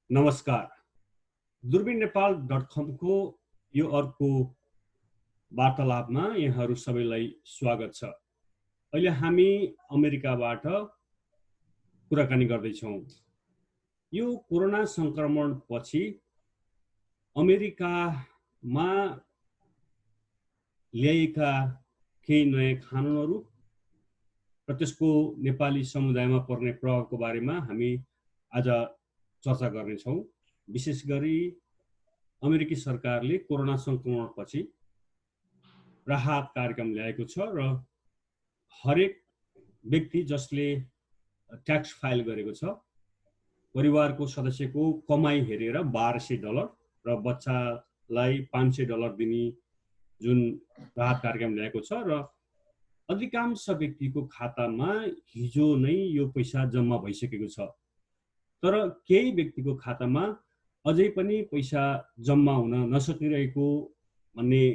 नमस्कार। दूरबीन नेपाल .com को यो अर्को वार्तालापमा यहाँहरू सबैलाई स्वागत छ। अहिले हामी अमेरिकाबाट कुराकानी गर्दैछौँ। यो कोरोना संक्रमण पछि अमेरिकामा ल्याएका केही नयाँ कानुनहरू र त्यसको नेपाली समुदायमा पर्ने प्रभावको बारेमा हामी आज चर्चा गर्नेछौँ। विशेष गरी अमेरिकी सरकारले कोरोना संक्रमण पछि राहत कार्यक्रम ल्याएको छ र हरेक व्यक्ति जसले ट्याक्स फाइल गरेको छ, परिवारको सदस्यको कमाई हेरेर $1200 र बच्चालाई $500 दिने जुन राहत कार्यक्रम ल्याएको छ र अधिकांश व्यक्तिको खातामा हिजो नै यो पैसा जम्मा भइसकेको छ। तर केही व्यक्तिको खातामा अझै पनि पैसा जम्मा हुन नसकिरहेको भन्ने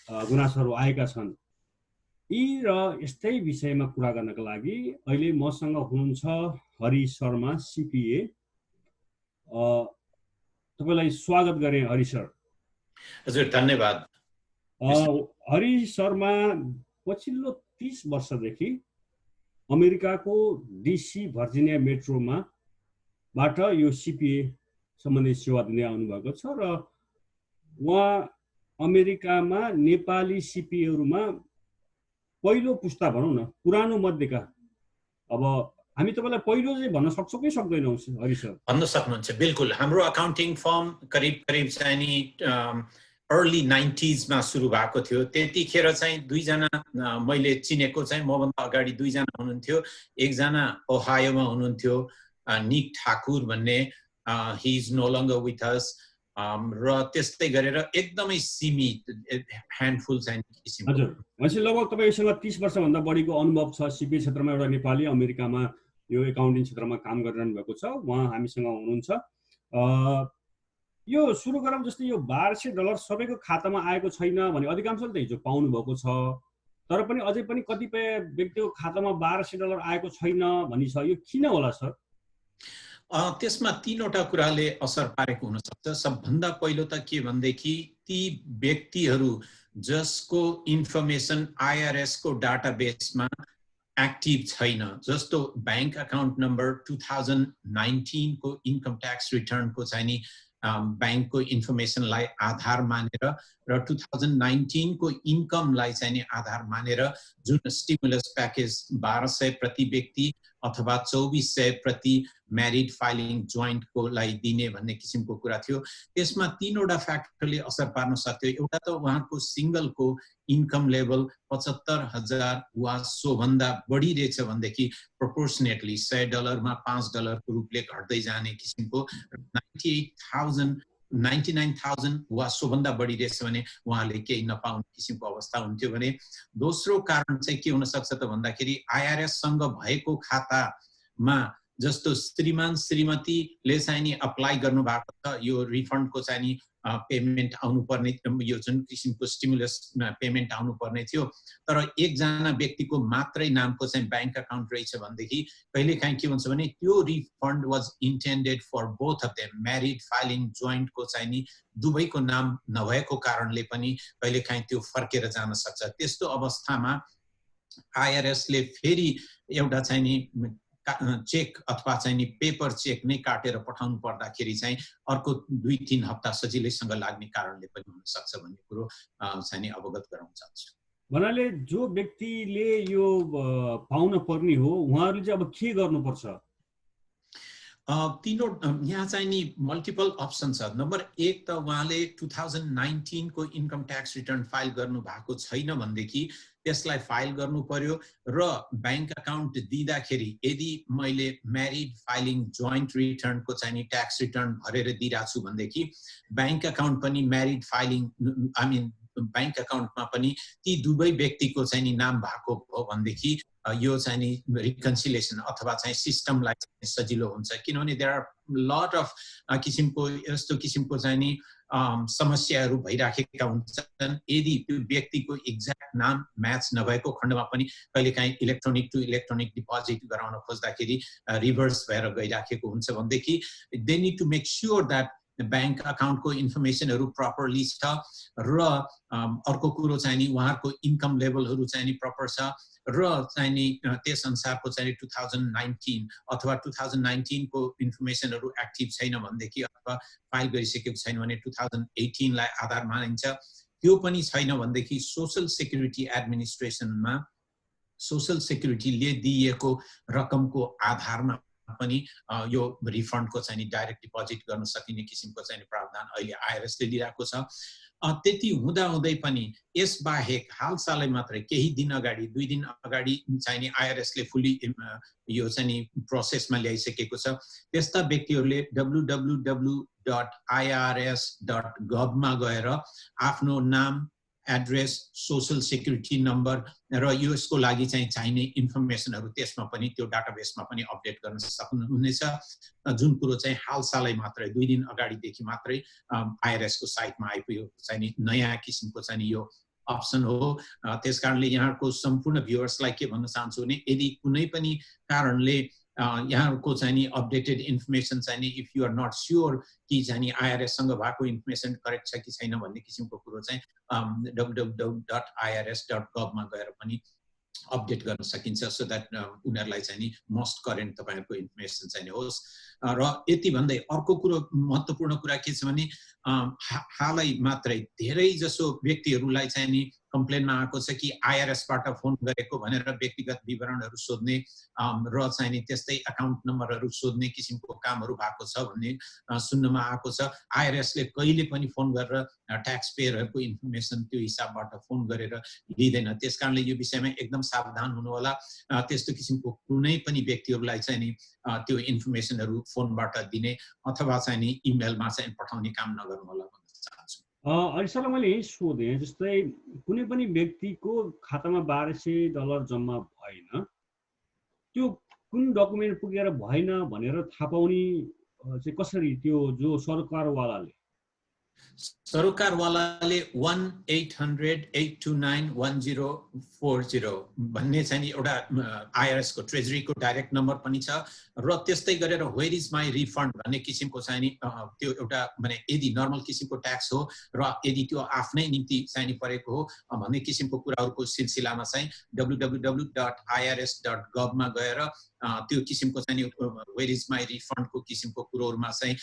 गुनासोहरू आएका छन्। यी र यस्तै विषयमा कुरा गर्नका लागि अहिले मसँग हुनुहुन्छ हरि शर्मा, CPA। तपाईलाई स्वागत गरे हरि सर। हजुर, धन्यवाद। हरि शर्मा पछिल्लो 30 वर्षदेखि अमेरिकाको DC भर्जिनिया मेट्रोमा बाट यो CPA सम्बन्धी सेवा दिँदै आउनुभएको छ र उहाँ अमेरिकामा नेपाली CPAहरूमा पहिलो पुस्ता भनौँ न, पुरानो मध्येका। अब हामी तपाईलाई पहिलो चाहिँ भन्न सक्छौँ कि सक्दैनौँ हरि सर? भन्न सक्नुहुन्छ, बिल्कुल। हाम्रो अकाउन्टिङ फर्म करिब चाहिँ नि अर्ली 90s मा सुरु भएको थियो। त्यतिखेर चाहिँ दुईजना मैले चिनेको चाहिँ मभन्दा अगाडि दुईजना हुनुहुन्थ्यो। एकजना ओहायोमा हुनुहुन्थ्यो, निक ठाकुर भन्ने, he is no longer with us, र त्यस्तै गरेर एकदमै सीमित ह्यान्डफुल चाहिँ किसिमको। हजुर, भनेपछि लगभग तपाईसँग 30 वर्षभन्दा बढीको अनुभव छ CPA क्षेत्रमा। एउटा नेपाली अमेरिकामा यो एकाउन्टिङ क्षेत्रमा काम गरिरहनु भएको छ, उहाँ हामीसँग हुनुहुन्छ। यो सुरु गरौँ। जस्तै यो $1200 सबैको खातामा आएको छैन भने अधिकांशले त हिजो पाउनु भएको छ, तर पनि अझै पनि कतिपय व्यक्तिको खातामा $1200 आएको छैन भनी छ। यो किन होला सर? त्यसमा तीनवटा कुराले असर पारेको हुन सक्छ। सबभन्दा पहिलो त के भन्देखि ती व्यक्तिहरू जसको इन्फर्मेसन IRS को डाटाबेसमा एक्टिभ छैन, जस्तो बैंक अकाउन्ट नम्बर, 2019 को इन्कम ट्याक्स रिटर्नको चाहिँ नि बैंकको इन्फर्मेसनलाई आधार मानेर र 2019 को इन्कमलाई चाहिँ नि आधार मानेर जुन स्टिमुलस प्याकेज 1200 प्रति व्यक्ति अथवा 2400 प्रति म्यारिड फाइलिङ जोइन्टको लाई दिने भन्ने किसिमको कुरा थियो। त्यसमा तीनवटा फ्याक्टरले असर पार्न सक्थ्यो। एउटा त उहाँको सिंगलको इन्कम लेभल 75,000 वा सोभन्दा बढी रहेछ भनेदेखि प्रोपोर्सनेटली $100 मा $5 को रूपले घट्दै जाने किसिमको, 99,000 वा सोभन्दा बढी रहेछ भने उहाँले केही नपाउने किसिमको अवस्था हुन्थ्यो भने। दोस्रो कारण चाहिँ के हुन सक्छ त भन्दाखेरि IRS सँग भएको खातामा जस्तो श्रीमान श्रीमतीले चाहिँ नि अप्लाई गर्नु भएको छ, यो रिफन्डको चाहिँ नि पेमेन्ट आउनु पर्ने, यो जुन किसिमको स्टिमुलस पेमेन्ट आउनु पर्ने थियो, तर एकजना व्यक्तिको मात्रै नामको चाहिँ बैंक अकाउन्ट रहेछ भनेदेखि कहिलेकाहीँ के हुन्छ भने त्यो refund was intended for both of them, married filing जोइन्टको चाहिँ नि दुवैको नाम नभएको कारणले पनि कहिलेकाहीँ त्यो फर्केर जान सक्छ। त्यस्तो अवस्थामा IRS ले फेरि एउटा चाहिँ नि चेक अथवा चाहिँ नि पेपर चेक नै काटेर पठाउनु पर्दाखेरि चाहिँ अर्को 2-3 हप्ता सजिलैसँग लाग्ने कारणले पनि हुन सक्छ भन्ने कुरो चाहिँ नि अवगत गराउन चाहन्छु। भन्नाले जो व्यक्तिले यो पाउन पर्ने हो उहाँहरूले चाहिँ अब के गर्नुपर्छ? यहाँ चाहिँ नि मल्टिपल अप्सन छ। नम्बर 1 त उहाँले 2019 को इन्कम ट्याक्स रिटर्न फाइल गर्नु भएको छैन भनेदेखि त्यसलाई फाइल गर्नु पर्यो र बैंक अकाउन्ट दिँदाखेरि यदि मैले म्यारिड फाइलिङ जोइन्ट रिटर्नको चाहिँ नि ट्याक्स रिटर्न भरेर दिइरहेको छु भनेदेखि बैंक अकाउन्ट पनि म्यारिड फाइलिङ बैंक अकाउन्टमा पनि ती दुवै व्यक्तिको चाहिँ नि नाम भएको हो भनेदेखि यो चाहिँ नि रिकन्सिलिएसन अथवा चाहिँ सिस्टमलाई सजिलो हुन्छ। किनभने देयर आर लट अफ किसिमको यस्तो किसिमको चाहिँ नि समस्याहरू भइराखेका हुन्छन्। यदि त्यो व्यक्तिको एक्ज्याक्ट नाम म्याच नभएको खण्डमा पनि कहिलेकाहीँ इलेक्ट्रोनिक टु इलेक्ट्रोनिक डिपोजिट गराउन खोज्दाखेरि रिभर्स भएर गइराखेको हुन्छ भनेदेखि they need to make sure that bank अकाउन्टको इन्फर्मेसनहरू प्रपरली छ र अर्को कुरो चाहिँ नि उहाँहरूको इन्कम लेभलहरू चाहिँ नि प्रपर छ र चाहिँ नि त्यस अनुसारको चाहिँ 2019 अथवा 2019 को इन्फर्मेसनहरू एक्टिभ छैन भनेदेखि अथवा फाइल गरिसकेको छैन भने 2018 लाई आधार मानिन्छ। त्यो पनि छैन भनेदेखि सोशल सेक्युरिटी एडमिनिस्ट्रेसनमा सोशल सेक्युरिटीले दिएको रकमको आधारमा पनि यो रिफन्डको चाहिँ डाइरेक्ट डिपोजिट गर्न सकिने किसिमको चाहिँ प्रावधान अहिले आईआरएसले लिएको छ। त्यति हुँदाहुँदै पनि यसबाहेक हालसालै मात्रै केही दिन अगाडि 2 दिन अगाडि चाहिँ आईआरएसले फुल्ली यो चाहिँ प्रोसेसमा ल्याइसकेको छ। त्यस्ता व्यक्तिहरूले www.irs.gov मा गएर आफ्नो नाम, एड्रेस, सोशल सेक्युरिटी नम्बर र यसको लागि चाहिँ चाहिने इन्फर्मेसनहरू त्यसमा पनि त्यो डाटाबेसमा पनि अपडेट गर्न सक्नुहुनेछ। जुन कुरो चाहिँ हालसालै मात्रै 2 दिन अगाडिदेखि मात्रै आईआरएस को साइटमा आइपुग्यो चाहिँ नयाँ किसिमको चाहिँ यो अप्सन हो। त्यसकारणले यहाँको सम्पूर्ण भ्युअर्सलाई के भन्न चाहन्छु भने यदि कुनै पनि कारणले यहाँको चाहिँ नि अपडेटेड इन्फर्मेसन चाहिँ नि if you are not sure कि चाहिँ नि आईआरएस सँग भएको इन्फर्मेसन करेक्ट छ कि छैन भन्ने किसिमको कुरो चाहिँ www.irs.gov मा गएर पनि अपडेट गर्न सकिन्छ सो दैट उनीहरुलाई चाहिँ नि मोस्ट करेन्ट तपाईहरुको इन्फर्मेसन चाहिँ होस्। र यति भन्दै अर्को कुरो महत्त्वपूर्ण कुरा के छ भने हालै मात्रै धेरै जसो व्यक्तिहरुलाई चाहिँ नि कम्प्लेनमा आएको छ कि आईआरएस बाट फोन गरेको भनेर व्यक्तिगत विवरणहरु सोध्ने र चाहिँ नि त्यस्तै अकाउन्ट नम्बरहरु सोध्ने किसिमको कामहरु भएको छ भन्ने सुन्नमा आएको छ। आईआरएस ले कहिले पनि फोन गरेर ट्याक्स पेयरहरुको इन्फर्मेसन त्यो हिसाबबाट फोन गरेर लिदैन। त्यसकारणले यो विषयमा एकदम सावधान हुनु होला। त्यस्तो किसिमको कुनै पनि व्यक्तिहरुलाई चाहिँ नि त्यो इन्फर्मेसनहरु फोनबाट दिने अथवा चाहिँ नि इमेलमा चाहिँ पठाउने काम नगर्नु होला भन्न चाहन्छु। अहिलेसम्म मैले यही सोधेँ, जस्तै कुनै पनि व्यक्तिको खातामा $1200 जम्मा भएन, त्यो कुन डकुमेन्ट पुगेर भएन भनेर थाहा पाउने चाहिँ कसरी? त्यो जो सरकारवालाले 1-800-829-1040 भन्ने चाहिँ एउटा आईआरएस को ट्रेजरी को डाइरेक्ट नम्बर पनि छ र त्यस्तै गरेर वेयर इज माई रिफन्ड भन्ने किसिमको चाहिँ नि त्यो एउटा माने यदि नर्मल किसिमको ट्याक्स हो र यदि त्यो आफ्नै निम्ति चाहिँ परेको हो भन्ने किसिमको कुराहरुको सिलसिलामा चाहिँ www.irs.gov मा गएर त्यो किसिमको चाहिँ वेयर इज माई रिफन्ड को किसिमको कुरोहरुमा चाहिँ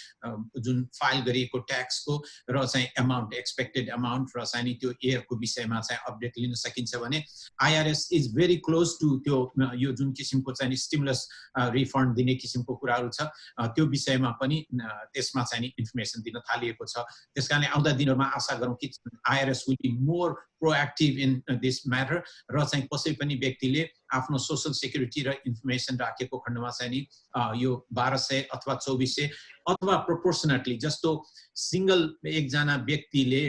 जुन फाइल गरिएको ट्याक्स को र चाहिँ अमाउन्ट एक्सपेक्टेड अमाउन्ट र चाहिँ त्यो एयर को विषयमा चाहिँ अपडेट लिन सकिन्छ भने IRS is very close to त्यो यो जुन किसिमको चाहिँ स्टिमुलस रिफन्ड दिने किसिमको कुराहरु छ त्यो विषयमा पनि त्यसमा चाहिँ इन्फर्मेसन दिन थालिएको छ। त्यसकारणले आउँदा दिनहरुमा आशा गरौँ कि IRS will be more proactive in this matter र चाहिँ कसै पनि व्यक्तिले आफ्नो सोशल सेक्युरिटी र इन्फर्मेसन राखेको खण्डमा चाहिँ नि यो 1200 अथवा 2400 अथवा प्रोपोर्सनेटली जस्तो सिंगल एकजना व्यक्तिले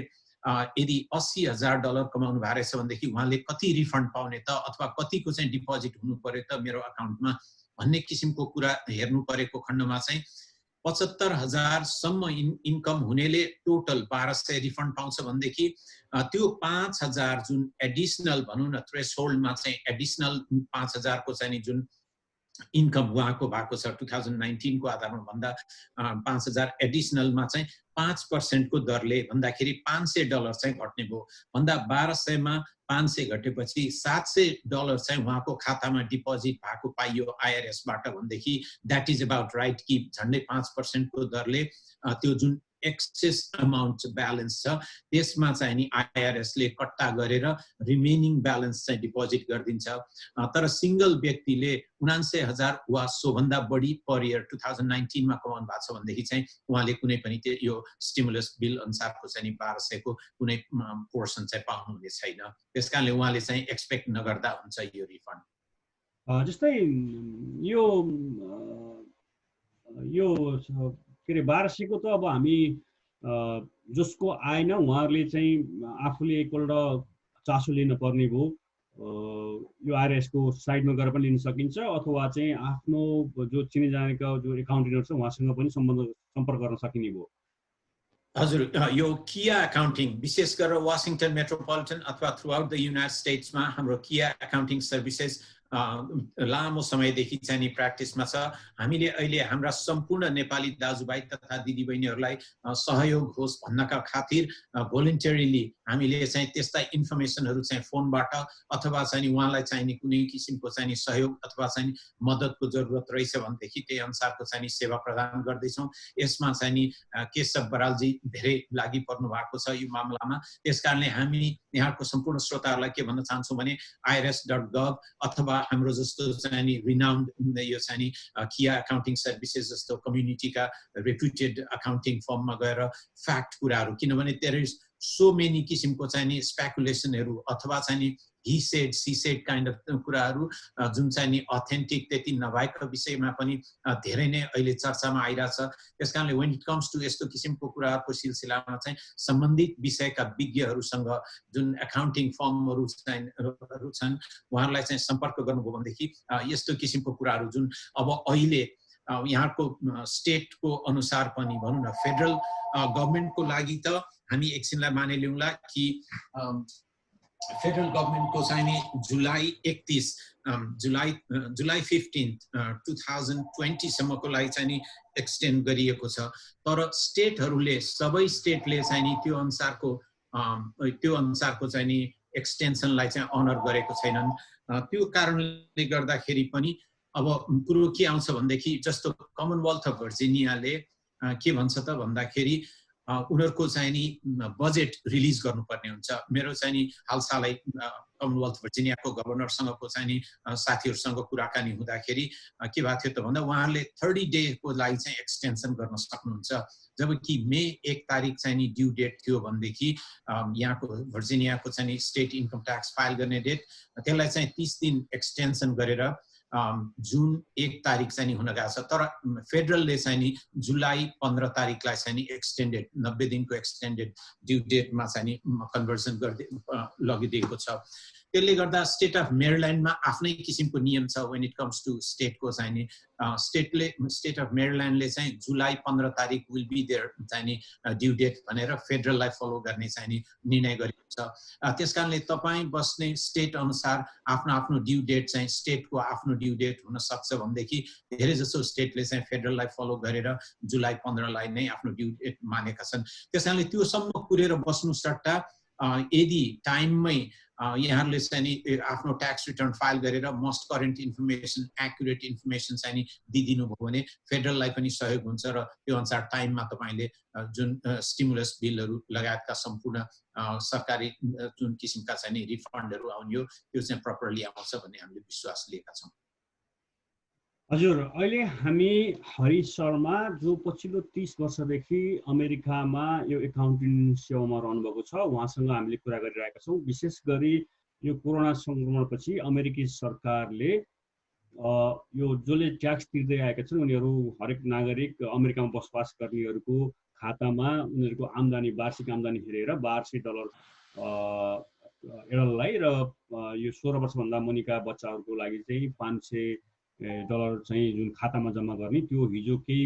यदि $80,000 कमाउनु भएको रहेछ भनेदेखि उहाँले कति रिफन्ड पाउने त अथवा कतिको चाहिँ डिपोजिट हुनु पर्यो त मेरो अकाउन्टमा भन्ने किसिमको कुरा हेर्नु परेको खण्डमा चाहिँ 75,000 सम्म इन्कम हुनेले टोटल 1200 रिफन्ड पाउँछ भनेदेखि त्यो 5,000 जुन एडिशनल भनौं न थ्रेशोल्डमा चाहिँ एडिशनल 5,000 को चाहिँ जुन इन्कम उहाँको भएको छ 2019 को आधारमा भन्दा 5,000 एडिशनलमा चाहिँ 5% को दरले भन्दाखेरि $500 चाहिँ घट्ने भयो भन्दा 1200 मा 500 घटेपछि $700 चाहिँ उहाँको खातामा डिपोजिट भएको पाइयो आईआरएस बाट भनेदेखि दैट इज अबाउट राइट कि झन्डै 5% को दरले त्यो जुन एक्सेस अमाउन्ट ब्यालेन्स छ त्यसमा चाहिँ नि आईआरएस ले कट्टा गरेर रिमेनिङ ब्यालेन्स चाहिँ डिपोजिट गर्दिन्छ। तर सिंगल व्यक्तिले 79,000 वा सो भन्दा बढी पर इयर 2019 मा कमाउनु भएको छ भनेदेखि चाहिँ उहाँले कुनै पनि त्यो यो स्टिमुलस बिल अनुसारको चाहिँ 1200 को कुनै पोर्सन चाहिँ पाउनु हुने छैन। त्यसकारणले उहाँले चाहिँ एक्सपेक्ट नगर्दा हुन्छ यो रिफन्ड। जस्तै यो के रे 1200 को त अब हामी जसको आएन उहाँहरूले चाहिँ आफूले एकपल्ट चासो लिन पर्ने भयो। यो आईआरएस को साइडमा गएर पनि लिन सकिन्छ अथवा चाहिँ आफ्नो जो चिने जानेका जो एकाउन्टेन्ट छ उहाँसँग पनि सम्पर्क गर्न सकिने भयो। हजुर, यो किया अकाउन्टिङ विशेष गरेर वाशिङटन मेट्रोपोलिटन अथवा थ्रुआउट द युनाइटेड स्टेट्समा हाम्रो किया अकाउन्टिङ सर्भिसेस लामो समयदेखि चाहिँ नि प्र्याक्टिसमा छ। हामीले अहिले हाम्रा सम्पूर्ण नेपाली दाजुभाइ तथा दिदीबहिनीहरूलाई सहयोग होस् भन्नका खातिर भोलिन्टरीली हामीले चाहिँ त्यस्ता इन्फर्मेसनहरू चाहिँ फोनबाट अथवा चाहिँ उहाँलाई चाहिने कुनै किसिमको चाहिँ सहयोग अथवा चाहिँ मद्दतको जरुरत रहेछ भनेदेखि त्यही अनुसारको चाहिँ सेवा प्रदान गर्दैछौँ। यसमा चाहिँ नि केशव बरालजी धेरै लागि पर्नु भएको छ यो मामलामा। त्यसकारणले हामी यहाँको सम्पूर्ण श्रोताहरूलाई के भन्न चाहन्छौँ भने irs.gov अथवा हाम्रो जस्तो चाहिँ नि रिनाउन्ड यो चाहिँ नि किया अकाउन्टिङ सर्भिसेस जस्तो कम्युनिटीका रेप्युटेड अकाउन्टिङ फर्ममा गएर फ्याक्ट कुराहरू, किनभने देयर इज सो मेनी किसिमको चाहिँ नि स्पेकुलेसनहरू अथवा चाहिँ नि he said she said kind of कुराहरू जुन चाहिँ नि अथेन्टिक त्यति नभएका विषयमा पनि धेरै नै अहिले चर्चामा आइरहेछ। त्यसकारणले when it comes to यस्तो किसिमको कुराहरूको सिलसिलामा चाहिँ सम्बन्धित विषयका विज्ञहरूसँग जुन अकाउन्टिङ फर्महरू छन् उहाँहरूलाई चाहिँ सम्पर्क गर्नुभयो भनेदेखि यस्तो किसिमको कुराहरू जुन अब अहिले यहाँको स्टेटको अनुसार पनि भनौँ न फेडरल गभर्नमेन्टको लागि त हामी एकछिनलाई मानिलिउँला कि फेडरल गभर्नमेन्टको चाहिँ नि जुलाई 15 2020 सम्मको लागि चाहिँ नि एक्सटेन्ड गरिएको छ। तर स्टेटहरूले सबै स्टेटले चाहिँ नि त्यो अनुसारको चाहिँ नि एक्सटेन्सनलाई चाहिँ अनर गरेको छैनन्। त्यो कारणले गर्दाखेरि पनि अब कुरो के आउँछ भनेदेखि जस्तो कमनवेल्थ अफ भर्जिनियाले के भन्छ त भन्दाखेरि उनीहरूको चाहिँ नि बजेट रिलिज गर्नुपर्ने हुन्छ। मेरो चाहिँ नि हालसालै कमनवेल्थ भर्जिनियाको गभर्नरसँगको चाहिँ नि साथीहरूसँग कुराकानी हुँदाखेरि के भएको थियो त भन्दा उहाँहरूले 30 डेको लागि चाहिँ एक्सटेन्सन गर्न सक्नुहुन्छ, जबकि मे 1 तारिक चाहिँ नि ड्यू डेट थियो भनेदेखि यहाँको भर्जिनियाको चाहिँ नि स्टेट इन्कम ट्याक्स फाइल गर्ने डेट त्यसलाई चाहिँ 30 दिन एक्सटेन्सन गरेर जुन 1 तारिक चाहिँ हुन गएको छ। तर फेडरलले चाहिँ नि जुलाई 15 तारिकलाई चाहिँ नि एक्सटेन्डेड 90 दिनको एक्सटेन्डेड ड्यू डेटमा चाहिँ नि कन्भर्सन लगिदिएको छ। त्यसले गर्दा स्टेट अफ मेरील्यान्डमा आफ्नै किसिमको नियम छ व्हेन इट कम्स टु स्टेटको चाहिँ नि स्टेट अफ मेरील्यान्डले चाहिँ जुलाई 15 तारिक विल बी देयर चाहिँ नि ड्यू डेट भनेर फेडरललाई फलो गर्ने चाहिँ नि निर्णय गरेको छ। त्यसकारणले तपाईँ बस्ने स्टेट अनुसार आफ्नो आफ्नो ड्यू डेट चाहिँ स्टेटको आफ्नो ड्यू डेट हुन सक्छ भनेदेखि धेरै जसो स्टेटले चाहिँ फेडरललाई फलो गरेर जुलाई 15 लाई नै आफ्नो ड्यू डेट मानेका छन्। त्यसकारणले त्योसम्म कुरेर बस्नु सट्टा यदि टाइममै यहाँहरूले चाहिँ नि आफ्नो ट्याक्स रिटर्न फाइल गरेर most current information accurate information चाहिँ नि दिदिनु भयो भने फेडरललाई पनि सहयोग हुन्छ र त्यो अनुसार टाइममा तपाईँले जुन स्टिमुलस बिलहरू लगायतका सम्पूर्ण सरकारी जुन किसिमका चाहिँ नि रिफन्डहरू आउने त्यो चाहिँ प्रपरली आउँछ भन्ने हामीले विश्वास लिएका छौँ। हजुर, अहिले हामी हरि शर्मा जो पछिल्लो 30 वर्षदेखि अमेरिकामा यो एकाउन्टिङ सेवामा रहनुभएको छ उहाँसँग हामीले कुरा गरिरहेका छौँ। विशेष गरी यो कोरोना संक्रमणपछि अमेरिकी सरकारले यो जसले ट्याक्स तिर्दै आएका छन् उनीहरू हरेक नागरिक अमेरिकामा बसोबास गर्नेहरूको खातामा उनीहरूको आम्दानी वार्षिक आम्दानी हेरेर $1200 एडलटलाई र यो 16 वर्षभन्दा मुनिका बच्चाहरूको लागि चाहिँ $500 चाहिँ जुन खातामा जम्मा गर्ने त्यो हिजो केही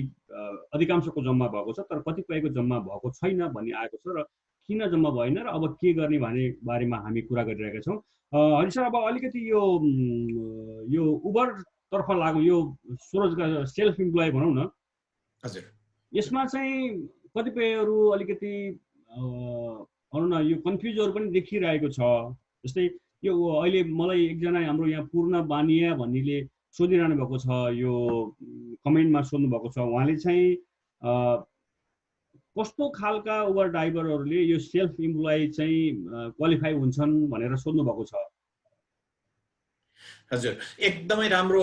अधिकांशको जम्मा भएको छ तर कतिपयको जम्मा भएको छैन भन्ने आएको छ र किन जम्मा भएन र अब के गर्ने भन्ने बारेमा हामी कुरा गरिरहेका छौँ। हरि सर, अब अलिकति यो उबर तर्फ लागु यो स्वरोजगार सेल्फ इम्प्लोय भनौँ न, हजुर, यसमा चाहिँ कतिपयहरू अलिकति भनौँ न यो कन्फ्युजहरू पनि देखिरहेको छ। जस्तै यो अहिले मलाई एकजना हाम्रो यहाँ पूर्ण बानिया भन्नेले सोधिरहनु भएको छ, यो कमेन्टमा सोध्नु भएको छ, उहाँले चाहिँ कस्तो खालका उबर ड्राइभरहरूले यो सेल्फ इम्प्लोय चाहिँ क्वालिफाई हुन्छन् भनेर सोध्नु भएको छ। हजुर, एकदमै राम्रो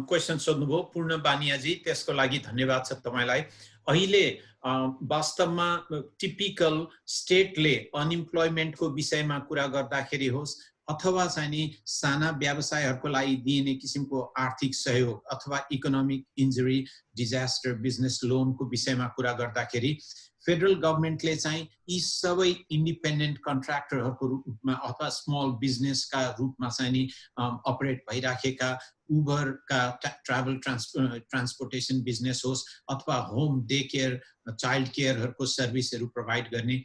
क्वेसन सोध्नुभयो पूर्ण बानियाजी, त्यसको लागि धन्यवाद छ तपाईँलाई। अहिले वास्तवमा टिपिकल स्टेटले अनइम्प्लोयमेन्टको विषयमा कुरा गर्दाखेरि होस् अथवा चाहिँ नि साना व्यवसायहरूको लागि दिइने किसिमको आर्थिक सहयोग अथवा इकोनोमिक इन्जुरी डिजास्टर बिजनेस लोनको विषयमा कुरा गर्दाखेरि फेडरल गभर्नमेन्टले चाहिँ यी सबै इन्डिपेन्डेन्ट कन्ट्र्याक्टरहरूको रूपमा अथवा स्मल बिजनेसका रूपमा चाहिँ नि अपरेट भइराखेका उबरका ट्राभल ट्रान्सपोर्टेसन बिजनेस होस् अथवा होम डे केयर चाइल्ड केयरहरूको सर्भिसहरू प्रोभाइड गर्ने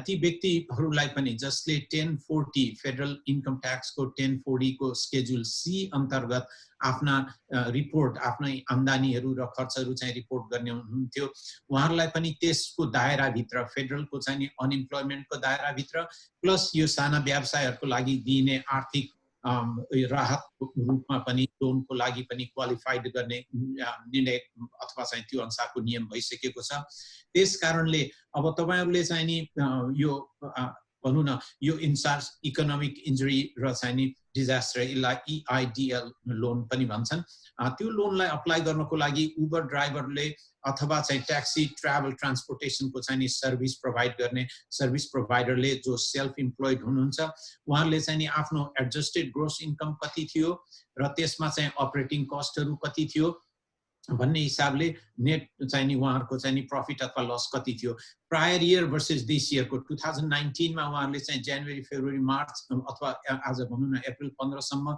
ती व्यक्तिहरूलाई पनि जसले 1040 फेडरल इन्कम ट्याक्सको 1040 को स्केड्युल सी अन्तर्गत आफ्ना रिपोर्ट आफ्नै आम्दानीहरू र खर्चहरू चाहिँ रिपोर्ट गर्ने हुनुहुन्थ्यो उहाँहरूलाई पनि त्यसको दायराभित्र फेडरलको चाहिँ नि अनइम्प्लोइमेन्टको दायराभित्र प्लस यो साना व्यवसायहरूको लागि दिइने आर्थिक राहत रूपमा पनि लोनको लागि पनि क्वालिफाइड गर्ने निर्णय अथवा चाहिँ त्यो अनुसारको नियम भइसकेको छ त्यसकारणले अब तपाईहरुले चाहिँ नि यो भनौं न यो इन्सार्स इकोनोमिक इन्जुरी र चाहिँ नि डिजास्टर EIDL लोन पनि भन्छन् त्यो लोनलाई अप्लाई गर्नको लागि उबर ड्राइभरले अथवा चाहिँ ट्याक्सी ट्राभल ट्रान्सपोर्टेसनको चाहिँ नि सर्भिस प्रोभाइड गर्ने सर्भिस प्रोभाइडरले जो सेल्फ इम्प्लोइड हुनुहुन्छ उहाँले चाहिँ नि आफ्नो एडजस्टेड ग्रोस इन्कम कति थियो र त्यसमा चाहिँ अपरेटिङ कस्टहरु कति थियो भन्ने हिसाबले नेट चाहिँ नि उहाँहरुको चाहिँ नि प्रॉफिट अथवा लस कति थियो prior year versus this year को 2019 मा उहाँहरुले चाहिँ जनवरी फेब्रुअरी मार्च अथवा आज भनौं न अप्रिल 15 सम्म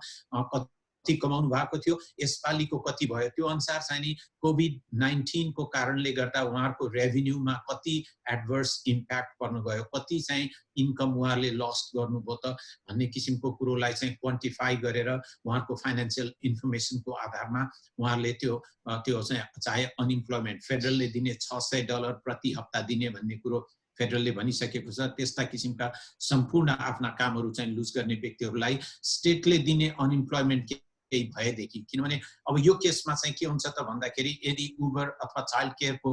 कति कमाउनु भएको थियो यसपालिको कति भयो त्यो अनुसार चाहिँ नि कोभिड-19 को कारणले गर्दा उहाँहरुको रेभेन्यूमा कति एडभर्स इम्प्याक्ट पर्न गयो कति चाहिँ इन्कम उहाँहरुले लस्ट गर्नुभयो त भन्ने किसिमको कुरोलाई चाहिँ क्वान्टिफाई गरेर उहाँहरुको फाइनान्शियल इन्फर्मेसनको आधारमा उहाँहरुले त्यो चाहिँ चाहे अनइम्प्लोइमेन्ट फेडरलले दिने $600 प्रति हप्ता दिने भन्ने कुरो फेडरलले भनिसकेको छ त्यस्ता किसिमका सम्पूर्ण आफ्ना कामहरु चाहिँ लुज गर्ने व्यक्तिहरुलाई स्टेटले दिने अनइम्प्लोइमेन्ट केही भएदेखि किनभने अब यो केसमा चाहिँ के हुन्छ त भन्दाखेरि यदि उबर अथवा चाइल्ड केयरको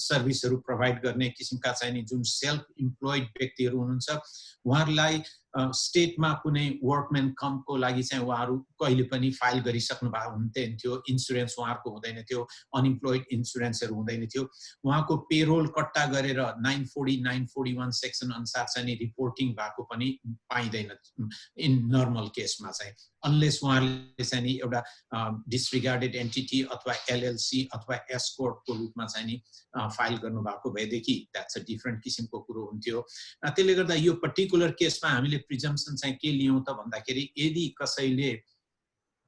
सर्भिसहरु प्रोभाइड गर्ने किसिमका चाहिँ नि जुन सेल्फ इम्प्लोइड व्यक्तिहरु हुनुहुन्छ उहाँहरुलाई स्टेटमा कुनै वर्कम्यान कम्पको लागि चाहिँ उहाँहरु कहिले पनि फाइल गरिसक्नु भएको हुन्थ्यो इन्स्योरेन्स उहाँहरुको हुँदैन थियो अनइम्प्लोइड इन्स्योरेन्सहरु हुँदैन थियो उहाँको पेरोल कट्टा गरेर 940 941 सेक्सन अनुसार चाहिँ रिपोर्टिङ भएको पनि पाइदैन इन नर्मल केसमा चाहिँ अनलेस उहाँहरुले चाहिँ एउटा डिसरिगार्डेड एन्टिटी अथवा LLC अथवा एस कोर्प को रूपमा चाहिँ फाइल गर्नु भएको भएदेखि द्याट्स अ डिफरेन्ट किसिमको कुरो हुन्थ्यो त्यसले गर्दा यो पर्टिकुलर केसमा हामीले प्रिजम्पसन चाहिँ के लियौं त भन्दाखेरि यदि कसैले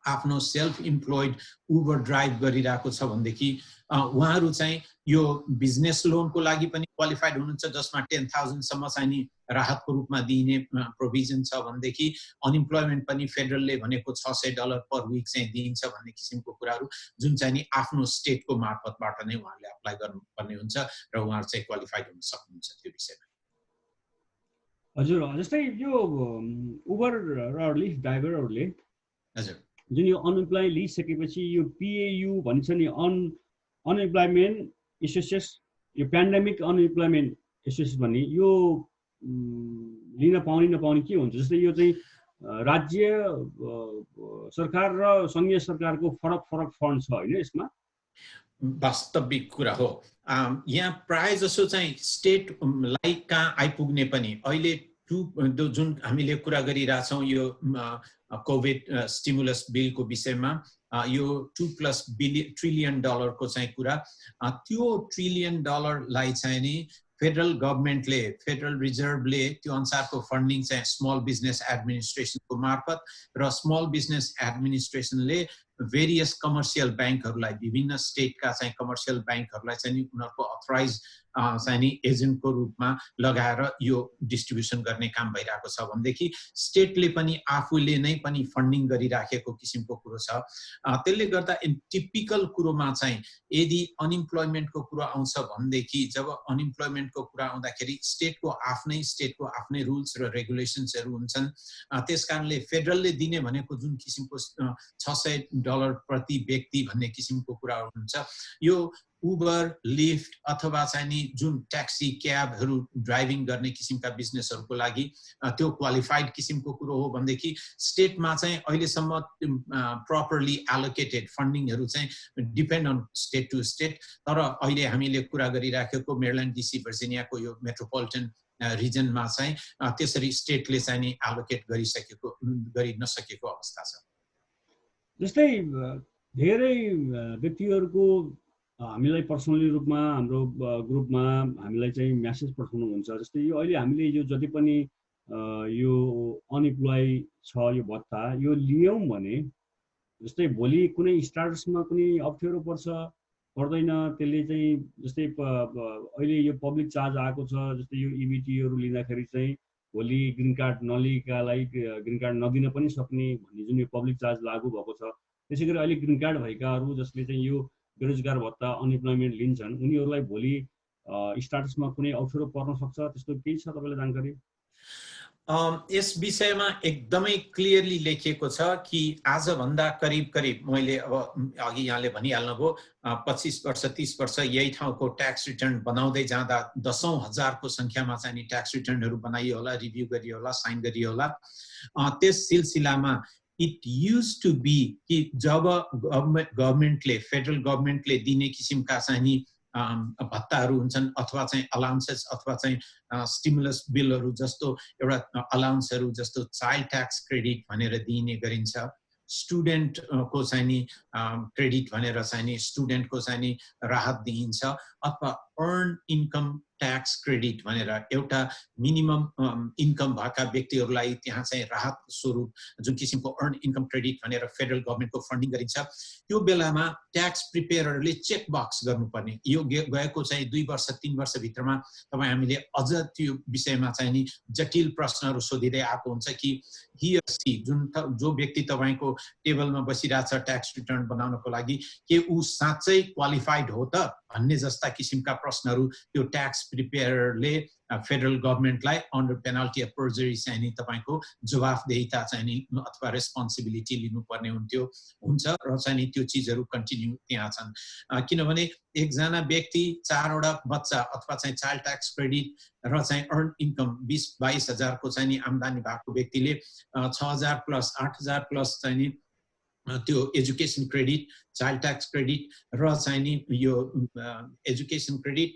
आफ्नो सेल्फ इम्प्लोइड उबर ड्राइभ गरिरहेको छ भन्देखि उहाँहरु चाहिँ यो बिजनेस लोनको लागि पनि क्वालिफाइड हुनुहुन्छ जसमा 10,000 सम्म चाहिँ नि राहतको रूपमा दिइने प्रोभिजन छ भन्देखि अनइम्प्लोइमेन्ट पनि फेडरलले भनेको $600 पर वीक चाहिँ दिइन्छ भन्ने किसिमको कुराहरु जुन चाहिँ नि आफ्नो स्टेटको मार्फतबाट नै उहाँहरुले अप्लाई गर्नुपर्ने हुन्छ र उहाँहरु चाहिँ क्वालिफाइड हुन सक्नुहुन्छ त्यो विषयमा हजुर जस्तै यो उबर र लिफ्ट ड्राइभरहरुले हजुर जुन यो अनइम्प्लोइ लिइसकेपछि यो PAU भन्छ नि अनइम्प्लोइमेन्ट एसोसिएसन यो पेन्डेमिक अनइम्प्लोइमेन्ट एसोसिएसन भन्ने यो लिन पाउने नपाउने के हुन्छ जस्तै यो चाहिँ राज्य सरकार र संघीय सरकारको फरक फन्ड छ हैन यसमा वास्तविक कुरा हो यहाँ प्राय जसो चाहिँ स्टेटलाई कहाँ आइपुग्ने पनि अहिले जुन हामीले कुरा गरिरहेछौं यो कोभिड स्टिमुलस बिलको विषयमा यो $2+ ट्रिलियन को चाहिँ कुरा त्यो $1 ट्रिलियन लाई चाहिँ नि फेडरल गभर्नमेन्टले फेडरल रिजर्भले त्यो अनुसारको फन्डिङ चाहिँ स्मल बिजनेस एडमिनिस्ट्रेसनको मार्फत र स्मल बिजनेस एडमिनिस्ट्रेसनले भेरियस कमर्शियल बैंकहरुलाई विभिन्न स्टेटका चाहिँ कमर्शियल बैंकहरुलाई चाहिँ उनीहरुको अथराइज चाहिँ नि एजेन्टको रूपमा लगाएर यो डिस्ट्रिब्युसन गर्ने काम भइरहेको छ भन्देखि स्टेटले पनि आफूले नै पनि फन्डिङ गरिराखेको किसिमको कुरो छ त्यसले गर्दा टिपिकल कुरोमा चाहिँ यदि अनइम्प्लोइमेन्टको कुरा आउँछ भन्देखि जब अनइम्प्लोइमेन्टको कुरा आउँदाखेरि स्टेटको आफ्नै रुल्स र रेगुलेसन्सहरु हुन्छन् त्यसकारणले फेडरलले दिने भनेको जुन किसिमको $600 प्रति व्यक्ति भन्ने किसिमको कुरा हुन्छ यो उबर लिफ्ट अथवा चाहिँ नि जुन ट्याक्सी क्याबहरु ड्राइभिङ गर्ने किसिमका बिजनेसहरुको लागि त्यो क्वालिफाइड किसिमको कुरो हो भन्देखि स्टेटमा चाहिँ अहिलेसम्म प्रपरली एलोकेटेड फन्डिङहरु चाहिँ depend on state to state तर अहिले हामीले कुरा गरिराखेको मेरील्यान्ड DC भर्जिनियाको यो मेट्रोपोलिटन रिजनमा चाहिँ त्यसरी स्टेटले चाहिँ नि एलोकेट गरि नसकेको अवस्था छ जस्तै धेरै व्यक्तिहरुको हामीलाई पर्सनली रूपमा हाम्रो ग्रुपमा हामीलाई चाहिँ म्यासेज पठाउनुहुन्छ। जस्तै यो अहिले हामीले यो जति पनि यो अनइम्प्लोय छ यो भत्ता यो लियौँ भने जस्तै भोलि कुनै स्टार्टसमा कुनै अप्ठ्यारो पर्दैन त्यसले चाहिँ जस्तै अहिले यो पब्लिक चार्ज आएको छ जस्तै यो इबिटीहरू लिँदाखेरि चाहिँ भोलि ग्रिन कार्ड नलिएकालाई ग्रिन कार्ड नदिन पनि सक्ने भन्ने जुन यो पब्लिक चार्ज लागू भएको छ। त्यसै गरी अहिले ग्रिन कार्ड भएकाहरू जसले चाहिँ यो बेरोजगार भत्ता अनइम्प्लोइमेन्ट लिन्छन् उनीहरूलाई भोलि स्टार्टसमा कुनै अप्ठ्यारो पर्न सक्छ, त्यस्तो केही छ तपाईँलाई जानकारी? यस विषयमा एकदमै क्लियरली लेखिएको छ कि आजभन्दा करिब मैले अब अघि यहाँले भनिहाल्नुभयो 25 वर्ष 30 वर्ष यही ठाउँको ट्याक्स रिटर्न बनाउँदै जाँदा दशौं हजारको संख्यामा चाहिँ ट्याक्स रिटर्नहरू बनाइयो होला, रिभ्यू गरियो होला, साइन गरियो होला। त्यस सिलसिलामा इट युज टु बी कि जब गभर्नमेन्टले फेडरल गभर्नमेन्टले दिने किसिमका चाहिँ भत्ताहरू हुन्छन् अथवा चाहिँ अलाउन्सेस अथवा चाहिँ स्टिमुलस बिलहरू जस्तो एउटा अलाउन्सहरू जस्तो चाइल्ड ट्याक्स क्रेडिट भनेर दिइने गरिन्छ, स्टुडेन्टको चाहिँ नि क्रेडिट भनेर चाहिँ नि स्टुडेन्टको चाहिँ नि राहत दिइन्छ, अथवा अर्न इन्कम ट्याक्स क्रेडिट भनेर एउटा मिनिमम इन्कम भएका व्यक्तिहरूलाई त्यहाँ चाहिँ राहत स्वरूप जुन किसिमको अर्न इन्कम क्रेडिट भनेर फेडरल गभर्नमेन्टको फन्डिङ गरिन्छ। त्यो बेलामा ट्याक्स प्रिपेयरहरूले चेक बक्स गर्नुपर्ने, यो गएको चाहिँ 2 वर्ष 3 वर्ष भित्रमा तपाईँ हामीले अझ त्यो विषयमा चाहिँ नि जटिल प्रश्नहरू सोधिँदै आएको हुन्छ कि ही अर सी जो व्यक्ति तपाईँको टेबलमा बसिरहेछ ट्याक्स रिटर्न बनाउनको लागि के ऊ साँच्चै क्वालिफाइड हो त भन्ने जस्ता किसिमका प्रश्नहरू त्यो ट्याक्स प्रिपेयरले फेडरल गभर्नमेन्टलाई अन्डर पेनल्टी अफ पर्जरी चाहिँ नि तपाईँको जवाफदेहिता चाहिँ नि अथवा रेस्पोन्सिबिलिटी लिनुपर्ने हुन्छ र चाहिँ नि त्यो चिजहरू कन्टिन्यू त्यहाँ छन्। किनभने एकजना व्यक्ति 4 वटा बच्चा अथवा चाहिँ चाइल्ड ट्याक्स क्रेडिट र चाहिँ अर्न इन्कम 20-22 हजारको चाहिँ नि आम्दानी भएको व्यक्तिले 6,000 प्लस 8,000 प्लस चाहिँ नि त्यो education credit, child tax credit र चाहिँ नि यो education credit,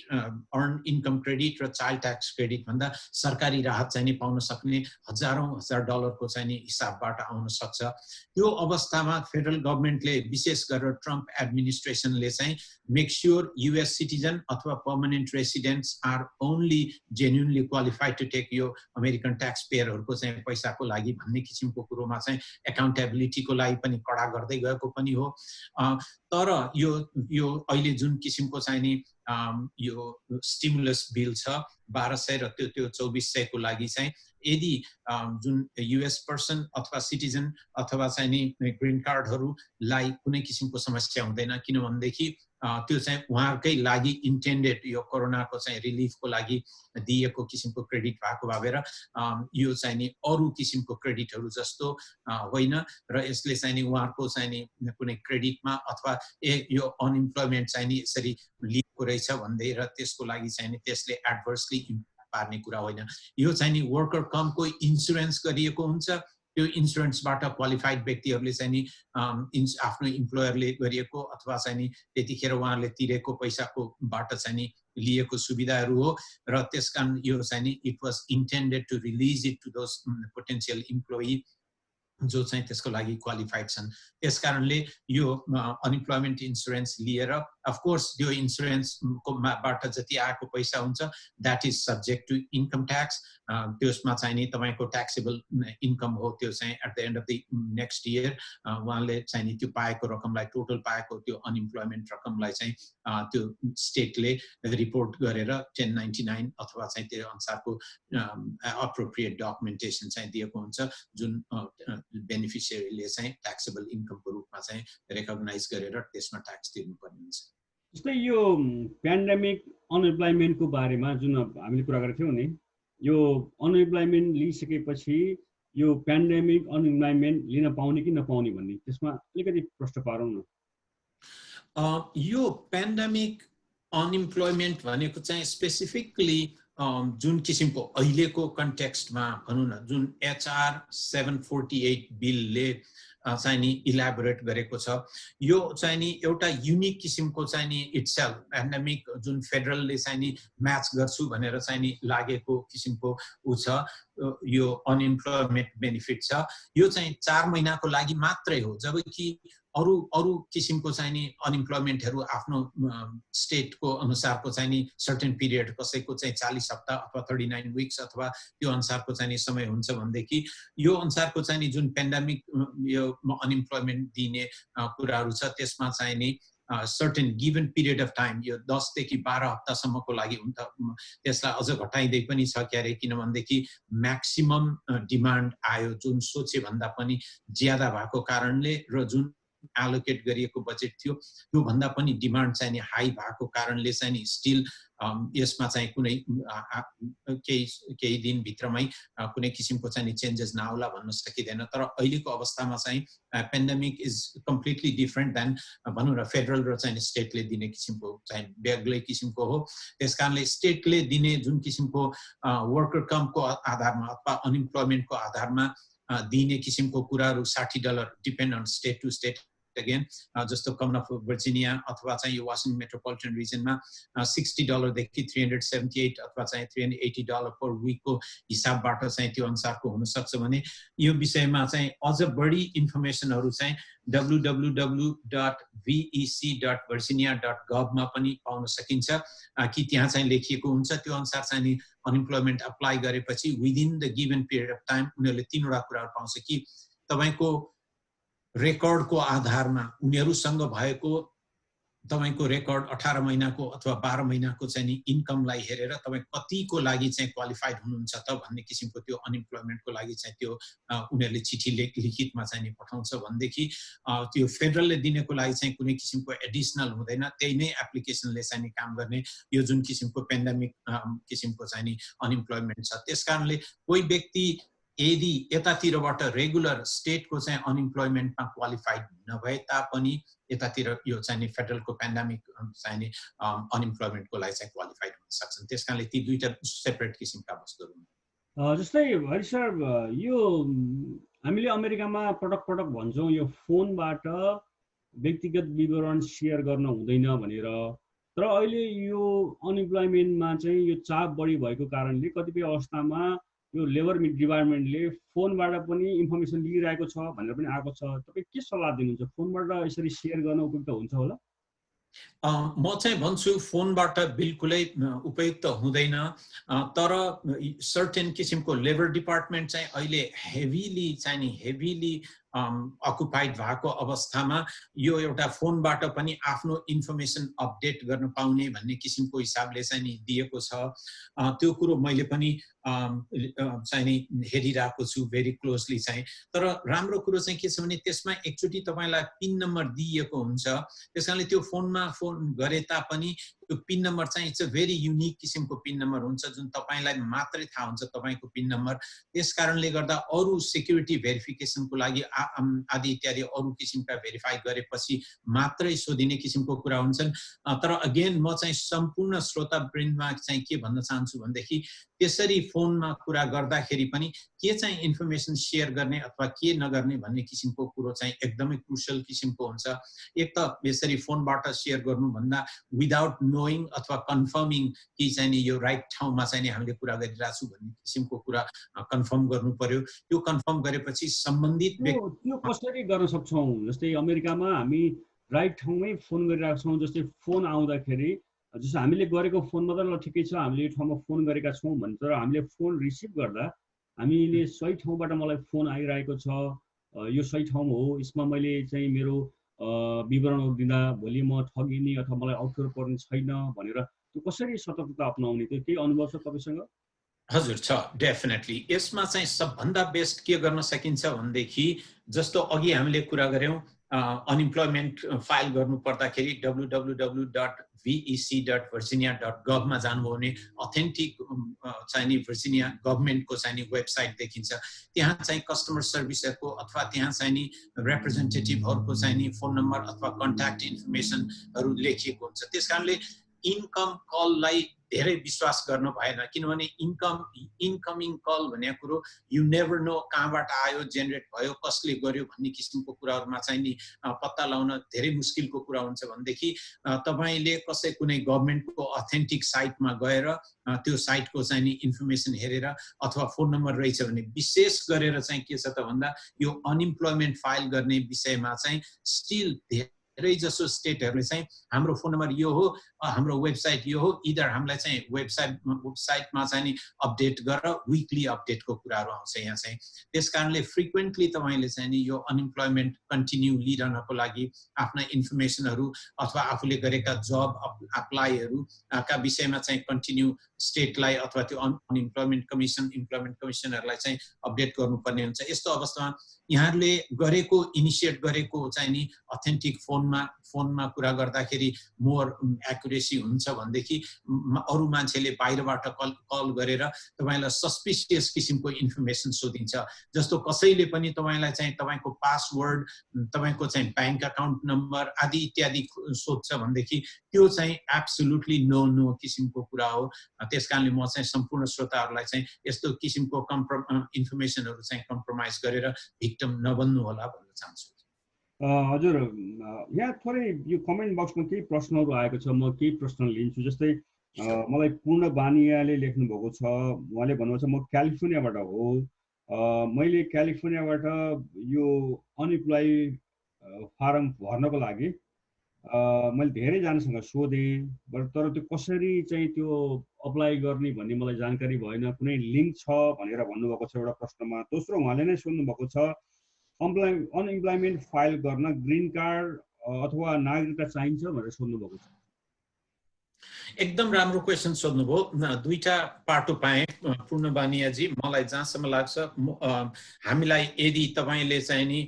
earn income credit र चाइल्ड ट्याक्स क्रेडिट भन्दा सरकारी राहत चाहिँ नि पाउन सक्ने हजारौं हजार डलरको चाहिँ नि हिसाबबाट आउन सक्छ। त्यो अवस्थामा फेडरल गभर्नमेन्टले विशेष गरेर ट्रम्प एडमिनिस्ट्रेसनले चाहिँ मेक श्योर युएस सिटिजन अथवा permanent residents are only genuinely qualified to take यो अमेरिकन ट्याक्स पेयरहरूको चाहिँ पैसाको लागि भन्ने किसिमको कुरोमा चाहिँ एकाउन्टेबिलिटीको लागि पनि कडा गर्दै गएको पनि हो। तर यो अहिले जुन किसिमको चाहिँ नि यो स्टिमुलस बिल छ 1200 र त्यो 2400 को लागि चाहिँ यदि जुन युएस पर्सन अथवा सिटिजन अथवा चाहिँ नि ग्रीन कार्डहरूलाई कुनै किसिमको समस्या हुँदैन, किनभनेदेखि त्यो चाहिँ उहाँहरुकै लागि इन्टेन्डेड यो कोरोनाको चाहिँ रिलिफको लागि दिएको किसिमको क्रेडिट भएको भएर यो चाहिँ नि अरु किसिमको क्रेडिटहरु जस्तो होइन र यसले चाहिँ नि उहाँहरुको चाहिँ नि कुनै क्रेडिटमा अथवा यो अनइम्प्लोयमेन्ट चाहिँ नि यसरी लिएको रहेछ भन्दै र त्यसको लागि चाहिँ नि त्यसले एडभर्सली इम्प्याक्ट पार्ने कुरा होइन। यो चाहिँ नि वर्कर कमको इन्स्योरेन्स गरिएको हुन्छ, त्यो इन्स्योरेन्सबाट क्वालिफाइड व्यक्तिहरुले चाहिँ नि आफ्नो इम्प्लोयरले गरिएको अथवा चाहिँ नि त्यतिखेर उहाँले तिरेको पैसाको बाट चाहिँ नि लिएको सुविधाहरु हो र त्यसकारण यो चाहिँ नि it was intended to release it to those potential employee जो चाहिँ त्यसको लागि क्वालिफाइड छन्। त्यसकारणले यो अनइम्प्लोयमेन्ट इन्स्योरेन्स लिएर अफ कोर्स यो इन्स्योरेन्स को बाट जति आएको पैसा हुन्छ that is subject to income tax, त्यसमा चाहिँ नि तपाईको ट्याक्सेबल इन्कम हो, त्यो चाहिँ at the end of the next year उहाँले चाहिँ नि त्यो पाएको रकमलाई टोटल पाएको त्यो अनइम्प्लोयमेन्ट रकमलाई चाहिँ त्यो स्टेटले रिपोर्ट गरेर 1099 अथवा चाहिँ त्यो अनुसारको अप्रोप्रिएट डकुमेन्टेसन चाहिँ दिएको हुन्छ जुन बेनिफिसियरीले चाहिँ ट्याक्सेबल इन्कमको रूपमा चाहिँ रेकग्नाइज गरेर त्यसमा ट्याक्स तिर्नुपर्ने हुन्छ। जस्तै यो पेन्डेमिक अनइम्प्लोयमेन्टको बारेमा जुन हामीले कुरा गरेको थियौँ नि, यो अनइम्प्लोयमेन्ट लिइसकेपछि यो पेन्डेमिक अनइम्प्लोयमेन्ट लिन पाउने कि नपाउने भन्ने त्यसमा अलिकति प्रश्न पारौँ न। यो पेन्डेमिक अनइम्प्लोयमेन्ट भनेको चाहिँ स्पेसिफिकली जुन किसिमको अहिलेको कन्टेक्स्टमा भनौँ न जुन HR 748 बिलले चाहिँ नि इलाबोरेट गरेको छ, यो चाहिँ नि एउटा युनिक किसिमको चाहिँ नि इटसेल्फ पेन्डेमिक जुन फेडरलले चाहिँ नि म्याच गर्छु भनेर चाहिँ नि लागेको किसिमको उ छ। यो अनइम्प्लोयमेन्ट बेनिफिट छ, यो चाहिँ 4 महिनाको लागि मात्रै हो, जबकि अरू अरू किसिमको चाहिँ नि अनइम्प्लोइमेन्टहरू आफ्नो स्टेटको अनुसारको चाहिँ नि सर्टेन पिरियड, कसैको चाहिँ 40 हप्ता अथवा 39 विक्स अथवा त्यो अनुसारको चाहिँ नि समय हुन्छ भनेदेखि यो अनुसारको चाहिँ नि जुन पेन्डेमिक यो अनइम्प्लोइमेन्ट दिने कुराहरू छ त्यसमा चाहिँ नि certain given period of time यो 10 देखि 12 हप्तासम्मको लागि हुन्छ। त्यसलाई अझ घटाइँदै पनि छ क्यारे, किनभनेदेखि म्याक्सिमम डिमान्ड आयो जुन सोचे भन्दा पनि ज्यादा भएको कारणले र जुन एलोकेट गरिएको बजेट थियो त्यो भन्दा पनि डिमान्ड चाहिँ नि हाई भएको कारणले चाहिँ नि स्टिल यसमा चाहिँ कुनै केही दिन भित्रमै कुनै किसिमको चाहिँ नि चेन्जेस नआउला भन्न सकिदैन। तर अहिलेको अवस्थामा चाहिँ pandemic is completely different than भनौँ र फेडरल र चाहिँ स्टेटले दिने किसिमको चाहिँ बेग्लै किसिमको हो। त्यसकारणले स्टेटले दिने जुन किसिमको वर्कर कम्पको आधारमा अथवा अनइम्प्लोइमेन्टको आधारमा दिने किसिमको कुराहरू $60 depend on state to state again, जस्तो कमन अफ भर्जिनिया अथवा चाहिँ यो वासिङटन मेट्रोपोलिटन रिजनमा $60 देखि $378 अथवा चाहिँ $380 पर विकको हिसाबबाट चाहिँ त्यो अनुसारको हुन सक्छ भने यो विषयमा चाहिँ अझ बढी इन्फर्मेसनहरू चाहिँ www.vec.virginia.gov मा पनि पाउन सकिन्छ कि त्यहाँ चाहिँ लेखिएको हुन्छ। त्यो अनुसार चाहिँ नि अनइम्प्लोइमेन्ट अप्लाई गरेपछि within the given period of time उनीहरूले 3 वटा कुराहरू पाउँछ कि तपाईको रेकर्डको आधारमा उनीहरुसँग भएको तपाईको रेकर्ड 18 महिनाको अथवा 12 महिनाको चाहिँ नि इन्कमलाई हेरेर तपाई कतिको लागि चाहिँ क्वालिफाइड हुनुहुन्छ त भन्ने किसिमको त्यो अनइम्प्लोइमेन्टको लागि चाहिँ त्यो उनीहरुले चिठी लिखितमा चाहिँ नि पठाउँछ भनेदेखि त्यो फेडरलले दिनेको लागि चाहिँ कुनै किसिमको एडिशनल हुँदैन, त्यही नै एप्लिकेसनले चाहिँ नि काम गर्ने यो जुन किसिमको पेन्डेमिक किसिमको चाहिँ नि अनइम्प्लोइमेन्ट छ। त्यसकारणले कोही व्यक्ति यदि यतातिरबाट रेगुलर स्टेटको चाहिँ अनइम्प्लोइमेन्टमा क्वालिफाइड नभए तापनि यतातिर यो चाहिँ नि फेडरलको पेन्डेमिक चाहिँ नि अनइम्प्लोइमेन्टको लागि चाहिँ क्वालिफाइड हुन सक्छन्। त्यसकारणले ती दुईटा सेपरेट किसिमका वस्तुहरू हुन्। जस्तै हरि सर, यो हामीले अमेरिकामा पटक भन्छौँ यो फोनबाट व्यक्तिगत विवरण शेयर गर्न हुँदैन भनेर, तर अहिले यो अनइम्प्लोइमेन्टमा चाहिँ यो चाप बढी भएको कारणले कतिपय अवस्थामा यो लेबर डिपार्टमेन्टले फोनबाट पनि इन्फर्मेसन लिइरहेको छ भनेर पनि आएको छ। तपाई के सल्लाह दिनुहुन्छ? फोनबाट यसरी शेयर गर्न उपयुक्त हुन्छ होला? म चाहिँ भन्छु फोनबाट बिल्कुलै उपयुक्त हुँदैन, तर सर्टेन किसिमको लेबर डिपार्टमेन्ट चाहिँ अहिले हेभिली अकुपाइड भएको अवस्थामा यो एउटा फोनबाट पनि आफ्नो इन्फर्मेसन अपडेट गर्न पाउने भन्ने किसिमको हिसाबले चाहिँ नि दिएको छ। त्यो कुरो मैले पनि चाहिँ नि हेरिरहेको छु भेरी क्लोजली चाहिँ। तर राम्रो कुरो चाहिँ के छ भने त्यसमा एकचोटि तपाईलाई पिन नम्बर दिएको हुन्छ, त्यसकारणले त्यो फोनमा फोन गरे तापनि त्यो पिन नम्बर चाहिँ इट्स अ भेरी युनिक किसिमको पिन नम्बर हुन्छ जुन तपाईलाई मात्रै थाहा हुन्छ तपाईको पिन नम्बर। त्यसकारणले गर्दा अरु सेक्युरिटी भेरिफिकेसनको लागि आदि इत्यादि अरु किसिमका भेरिफाई गरेपछि मात्रै सोधिने किसिमको कुरा हुन्छन्। तर अगेन म चाहिँ सम्पूर्ण श्रोता वृन्दमा चाहिँ के भन्न चाहन्छु भनेदेखि त्यसरी फोनमा कुरा गर्दाखेरि पनि के चाहिँ इन्फर्मेसन शेयर गर्ने अथवा के नगर्ने भन्ने किसिमको कुरो चाहिँ एकदमै क्रुशियल किसिमको हुन्छ। एक त यसरी फोनबाट शेयर गर्नु भन्दा विदाउट नोइङ अथवा कन्फर्मिङ कि चाहिँ यो राइट ठाउँमा चाहिँ हामीले कुरा गरिरहेको छु भन्ने किसिमको कुरा कन्फर्म गर्नु पर्यो। त्यो कन्फर्म गरेपछि सम्बन्धित व्यक्ति त्यो कसरी गर्न सक्छौं? जस्तै अमेरिकामा हामी राइट ठाउँमै फोन गरिरहेका छौं, जस्तै फोन आउँदाखेरि जस्तो हामीले गरेको फोन मात्र ल ठिकै छ हामीले यो ठाउँमा फोन गरेका छौं भन्छ, तर हामीले फोन रिसिभ गर्दा हामीले सही ठाउँबाट मलाई फोन आइरहेको छ, यो सही ठाउँ हो, यसमा मैले चाहिँ मेरो विवरणहरू दिँदा भोलि म ठगिने अथवा मलाई अप्ठ्यारो पर्ने छैन भनेर त्यो कसरी सतर्कता अपनाउने, त्यो केही अनुभव छ तपाईसँग? हजुर छ, डेफिनेटली। यसमा चाहिँ सबभन्दा बेस्ट के गर्न सकिन्छ भनेदेखि जस्तो अघि हामीले कुरा गर्यौं अनइम्प्लोइमेन्ट फाइल गर्नु पर्दाखेरि www.vec.virginia.gov मा जानुभयो भने अथेन्टिक चाहिँ नि भर्जिनिया गभर्नमेन्टको चाहिँ नि वेबसाइट देखिन्छ। त्यहाँ चाहिँ कस्टमर सर्भिसहरुको अथवा त्यहाँ चाहिँ नि रिप्रेजेन्टेटिभहरुको चाहिँ नि फोन नम्बर अथवा कन्ट्याक्ट इन्फर्मेसनहरु लेखिएको हुन्छ। त्यसकारणले इन्कम कललाई धेरै विश्वास गर्न भएन किनभने इन्कमिङ कल भन्ने कुरो यु नेभर नो कहाँबाट आयो जेनेरेट भयो कसले गर्यो भन्ने किसिमको कुराहरुमा चाहिँ नि पत्ता लगाउन धेरै मुस्किलको कुरा हुन्छ भनेदेखि तपाईले कसै कुनै गभर्नमेन्टको अथेन्टिक साइटमा गएर त्यो साइटको चाहिँ नि इन्फर्मेसन हेरेर अथवा फोन नम्बर रहेछ भने विशेष गरेर चाहिँ के छ त भन्दा यो अनइम्प्लोयमेन्ट फाइल गर्ने विषयमा चाहिँ स्टिल धेरै जसो स्टेटहरुले चाहिँ हाम्रो फोन नम्बर यो हो हाम्रो वेबसाइट यो हो इदर हामीलाई चाहिँ वेबसाइटमा चाहिँ नि अपडेट गरेर वीकली अपडेटको कुराहरु आउँछ यहाँ चाहिँ त्यसकारणले फ्रिक्वेन्टली तपाईले चाहिँ नि यो अनइम्प्लोयमेन्ट कन्टिन्यू लिइरहनको लागि आफ्ना इन्फर्मेसनहरु अथवा आफूले गरेका जब अप्लाईहरु का विषयमा चाहिँ कन्टिन्यू स्टेटलाई अथवा त्यो अनइम्प्लोयमेन्ट कमिसनहरुलाई चाहिँ अपडेट गर्नुपर्ने हुन्छ यस्तो अवस्थामा यहाँहरुले गरेको इनिशिएट गरेको चाहिँ नि अथेन्टिक फोनमा कुरा गर्दाखेरि मोर एक्युरेसी हुन्छ भनेदेखि अरु मान्छेले बाहिरबाट कल गरेर तपाईलाई सस्पिशियस किसिमको इन्फर्मेसन सोधिन्छ जस्तो कसैले पनि तपाईलाई चाहिँ तपाईको पासवर्ड तपाईको चाहिँ बैंक अकाउन्ट नम्बर आदि इत्यादि सोध्छ भनेदेखि त्यो चाहिँ एब्सोल्युटली नो किसिमको कुरा हो त्यसकारणले म चाहिँ सम्पूर्ण श्रोताहरुलाई चाहिँ यस्तो किसिमको इन्फर्मेसनहरु चाहिँ कम्प्रोमाइज गरेर भिक्टिम नबन्नु होला भन्न चाहन्छु हजुर यहाँ थोरै यो कमेन्ट बक्समा केही प्रश्नहरु आएको छ म केही प्रश्न लिन्छु जस्तै मलाई पूर्ण बानियाले लेख्नु भएको छ उहाँले भन्नुहुन्छ म क्यालिफोर्नियाबाट हो मैले क्यालिफोर्नियाबाट यो अनइम्प्लोय फारम भर्नको लागि मैले धेरै जनासँग सोधे तर त्यो कसरी चाहिँ त्यो अप्लाई गर्ने भन्ने मलाई जानकारी भएन कुनै लिंक छ भनेर भन्नुभएको छ एउटा प्रश्नमा दोस्रो उहाँले नै सोध्नु भएको छ अनइम्प्लोयमेन्ट फाइल गर्न ग्रीन कार्ड अथवा नागरिकता चाहिन्छ भनेर सोध्नु भएको छ एकदम राम्रो क्वेशन सोध्नुभयो दुईटा पाटो पाए पूर्ण बानियाजी मलाई जहाँसम्म लाग्छ हामीलाई यदि तपाईले चाहिँ नि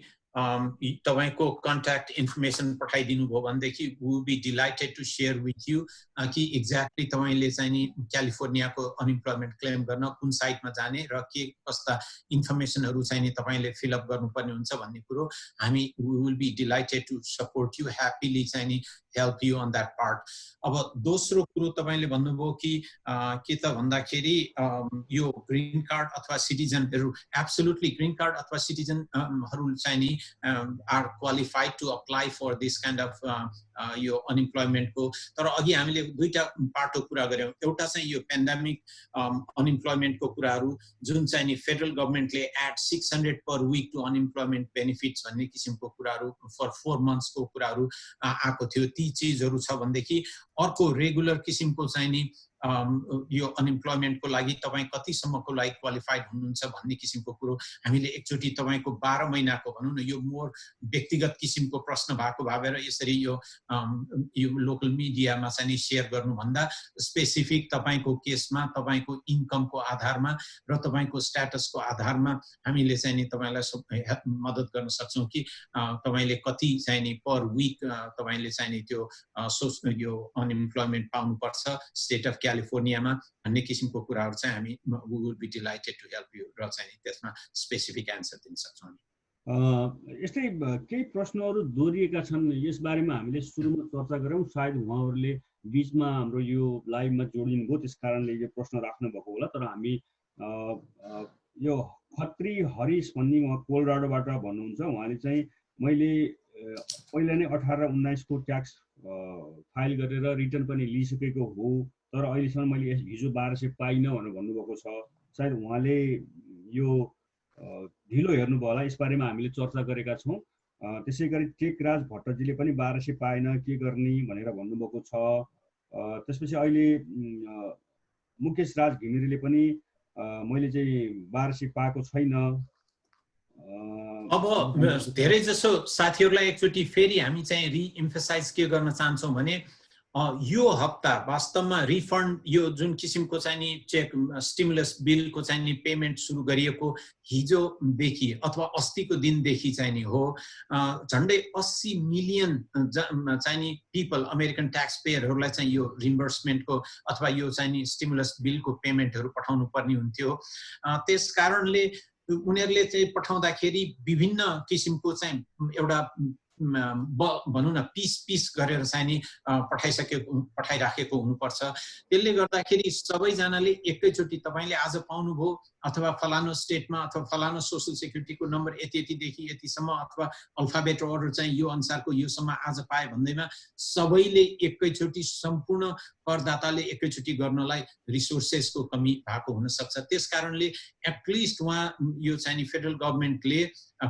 तपाईको कन्ट्याक्ट इन्फर्मेसन पठाइदिनु भयो भनेदेखि we will be delighted to share with you कि एक्ज्याक्टली तपाईले चाहिँ नि क्यालिफोर्नियाको अनइम्प्लोयमेन्ट क्लेम गर्न कुन साइटमा जाने र के कस्ता इन्फर्मेसनहरु चाहिँ नि तपाईले फिल अप गर्नुपर्ने हुन्छ भन्ने कुरो हामी we will be delighted to support you happily चाहिँ नि help you on that part अब दोस्रो कुरो तपाईले भन्नुभयो कि के त भन्दाखेरि यो ग्रीन कार्ड अथवा सिटिजनहरु एब्सोल्युटली ग्रीन कार्ड अथवा सिटिजनहरु चाहिँ नि are qualified to apply for this kind of यो अनइम्प्लोयमेन्टको तर अघि हामीले दुईटा पाटो कुरा गर्यौं एउटा चाहिँ यो पेन्डेमिक अनइम्प्लोयमेन्टको कुराहरु जुन चाहिँ नि फेडरल गभर्नमेन्टले add 600 per week to unemployment benefits भन्ने किसिमको कुराहरु फर 4 मन्थ्सको कुराहरु आएको थियो ती चीजहरु छ भनेदेखि अर्को रेगुलर किसिमको चाहिँ नि यो अनइम्प्लोयमेन्टको लागि तपाई कति सम्मको लागि क्वालिफाइड हुनुहुन्छ भन्ने किसिमको कुरो हामीले एकचोटी तपाईको 12 महिनाको भनौं न यो मोर व्यक्तिगत किसिमको प्रश्न भएको भएर यसरी यो लोकल मिडियामा चाहिँ शेयर गर्नु भन्दा स्पेसिफिक तपाईको केसमा तपाईको इन्कमको आधारमा र तपाईको स्ट्याटसको आधारमा हामीले चाहिँ नि तपाईलाई मद्दत गर्न सक्छौं कि तपाईले कति चाहिँ नि पर वीक तपाईले चाहिँ नि त्यो यो अनइम्प्लोयमेन्ट पाउनु पर्छ स्टेट अफ क्यालिफोर्नियामा भन्ने किसिमको कुराहरु चाहिँ हामी we will be delighted to help you र चाहिँ त्यसमा स्पेसिफिक आन्सर दिन सक्छौं हामी यस्तै केही प्रश्नहरु दोहोरिएका छन् यस बारेमा हामीले सुरुमा चर्चा गर्यौं सायद उहाँहरुले बीचमा हाम्रो यो लाइभमा जोडिनु भयो त्यसकारणले यो प्रश्न राख्नु भएको होला तर हामी यो खत्री हरिश भन्ने उहाँ कोलोराडोबाट भन्नुहुन्छ उहाँले चाहिँ मैले पहिला नै 18 र 19 को ट्याक्स फाइल गरेर रिटर्न पनि लिइसकेको हो तर अहिलेसम्म मैले हिजो 1200 पाइन भनेर भन्नुभएको छ सायद उहाँले यो ढिलो हेर्नु भयो होला यस बारेमा हामीले चर्चा गरेका छौं त्यसैगरी टेकराज भट्टजीले पनि 1200 पाइन के गर्ने भनेर भन्नुभएको छ त्यसपछि अहिले मुकेश राज घिमिरेले पनि मैले चाहिँ 1200 पाएको छैन अब धेरै जसो साथीहरुलाई एकचोटी फेरि हामी चाहिँ रिएम्फसाइज के गर्न चाहन्छौं भने यो हप्ता वास्तवमा रिफन्ड यो जुन किसिमको चाहिँ नि चेक स्टिमुलस बिलको चाहिँ नि पेमेन्ट सुरु गरिएको हिजो देखि अथवा अस्तिको दिन देखि चाहिँ नि हो झन्डै 80 मिलियन चाहिँ नि पीपल अमेरिकन ट्याक्स पेयरहरुलाई चाहिँ यो रिम्बर्समेन्टको अथवा यो चाहिँ नि स्टिमुलस बिलको पेमेन्टहरु पठाउनु पर्ने हुन्थ्यो त्यसकारणले उनीहरुले चाहिँ पठाउँदाखेरि विभिन्न किसिमको चाहिँ एउटा भनौँ न पिस गरेर चाहिँ नि पठाइराखेको हुनुपर्छ। त्यसले गर्दाखेरि सबैजनाले एकैचोटि तपाईँले आज पाउनुभयो अथवा फलानु स्टेटमा अथवा फलानु सोशल सेक्युरिटीको नम्बर यतिदेखि यतिसम्म अथवा अल्फाबेट अर्डर चाहिँ यो अनुसारको योसम्म आज पाए भन्दैमा सबैले एकैचोटि सम्पूर्ण करदाताले एकैचोटि गर्नलाई रिसोर्सेसको कमी भएको हुनसक्छ। त्यस कारणले एटलिस्ट उहाँ यो चाहिँ नि फेडरल गभर्मेन्टले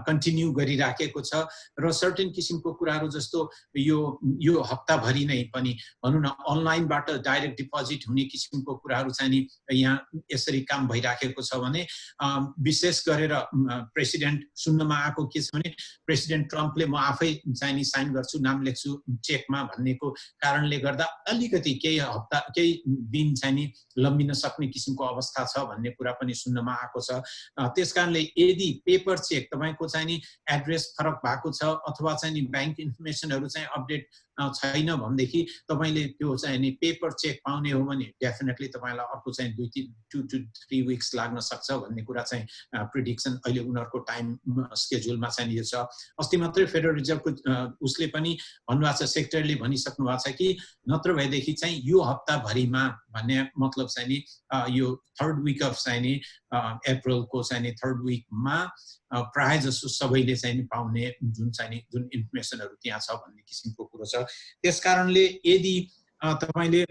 कन्टिन्यू गरिराखेको छ र सर्टेन किसिमको कुराहरू जस्तो यो हप्ताभरि नै पनि भनौँ न अनलाइनबाट डाइरेक्ट डिपोजिट हुने किसिमको कुराहरू चाहिँ नि यहाँ यसरी काम भइराखेको छ भने विशेष गरेर प्रेसिडेन्ट सुन्नमा आएको के छ भने प्रेसिडेन्ट ट्रम्पले म आफै चाहिँ नि साइन गर्छु नाम लेख्छु चेकमा भन्नेको कारणले गर्दा अलिकति केही दिन चाहिँ नि लम्बिन सक्ने किसिमको अवस्था छ भन्ने कुरा पनि सुन्नमा आएको छ। त्यसकारणले यदि पेपर चेक तपाईको चाहिँ नि एड्रेस फरक भएको छ अथवा चाहिँ नि ब्याङ्क इन्फर्मेसनहरू चाहिँ अपडेट छैन भनेदेखि तपाईले त्यो चाहिँ नि पेपर चेक पाउने हो भने डेफिनेटली तपाईलाई अर्को चाहिँ 2 to 3 वीक्स लाग्न सक्छ भन्ने कुरा चाहिँ प्रिडिक्सन अहिले उनीहरुको टाइम स्केड्युलमा चाहिँ यो छ। अस्ति मात्रै फेडरल रिजर्भको उसले पनि भन्नुभएको छ, सेक्रेटरीले भनिसक्नु भएको छ कि नत्र भएदेखि चाहिँ यो हप्ताभरिमा भन्ने मतलब चाहिँ नि यो थर्ड वीक अफ चाहिँ नि अप्रिलको चाहिँ नि थर्ड वीकमा प्राय जसो सबैले चाहिँ नि पाउने जुन इन्फर्मेसनहरु त्यहाँ छ भन्ने किसिमको कुरो छ। त्यसकारणले यदि तपाईले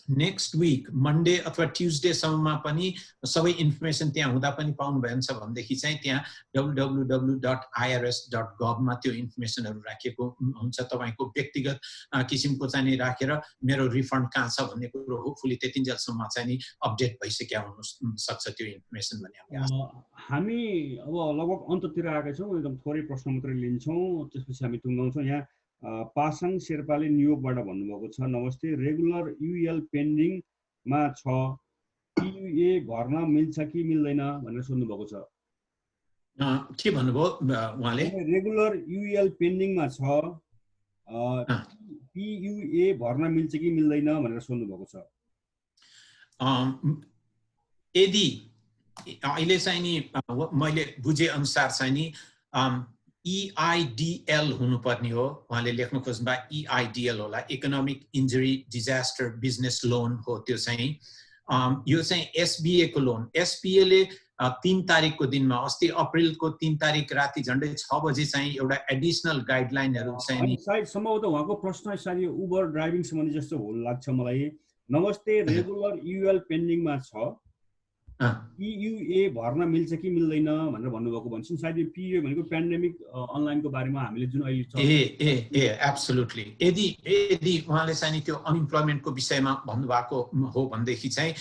नेक्स्ट वीक मंडे अथवा ट्युजडे सम्ममा पनि सबै इन्फर्मेसन त्यहाँ हुँदा पनि पाउनु भएछ भनेदेखि चाहिँ त्यहाँ www.irs.gov मा त्यो इन्फर्मेसनहरु राखिएको हुन्छ। तपाईको व्यक्तिगत किसिमको चाहिँ नि राखेर मेरो रिफन्ड कहाँ छ भन्ने कुरो होपफुली त्यतिन्जेलसम्म चाहिँ नि अपडेट भइसक्या हुन सक्छ त्यो इन्फर्मेसन भन्ने हामी अब लगभग अन्ततिर आएका छौं। एकदम थोरै प्रश्न मात्रै लिन्छौं, त्यसपछि हामी टुङ्गाउँछौं। यहाँ पासाङ शेर्पाले न्युयोर्कबाट भन्नुभएको छ, नमस्ते, रेगुलर युएल पेन्डिङ मा छ, पियुए भर्न मिल्छ कि मिल्दैन भनेर सोध्नु भएको छ। के भन्नुभयो उहाँले? रेगुलर युएल पेन्डिङ मा छ, पियुए भर्न मिल्छ कि मिल्दैन भनेर सोध्नु भएको छ। यदि अहिले चाहिँ नि मैले बुझे अनुसार चाहिँ नि EIDL हुनुपर्ने हो, उहाँले लेख्न खोज्नुभयो EIDL होला, economic injury disaster business loan हो। त्यो चाहिँ यो चाहिँ SBA को लोन। SBA ले 3 तारिखको दिनमा अस्ति अप्रिलको 3 तारिख राति झन्डै 6 बजे चाहिँ एउटा एडिशनल गाइडलाइनहरु चाहिँ नि सायद सम्भवतः उहाँको प्रश्न सायद उबर ड्राइभिङ सम्बन्धी जस्तो हो लाग्छ मलाई। नमस्ते, रेगुलर युएल पेन्डिङ मा छ, पियुए भर्न मिल्छ कि मिल्दैन भनेर भन्नुभएको भन्छन्। सायद यो पियुए भनेको पेन्डेमिक अनलाइनको बारेमा हामीले जुन अहिले एब्सोल्युटली यदि उहाँले चाहिँ नि त्यो अनइम्प्लोयमेन्टको विषयमा भन्नुभएको हो भनेदेखि चाहिँ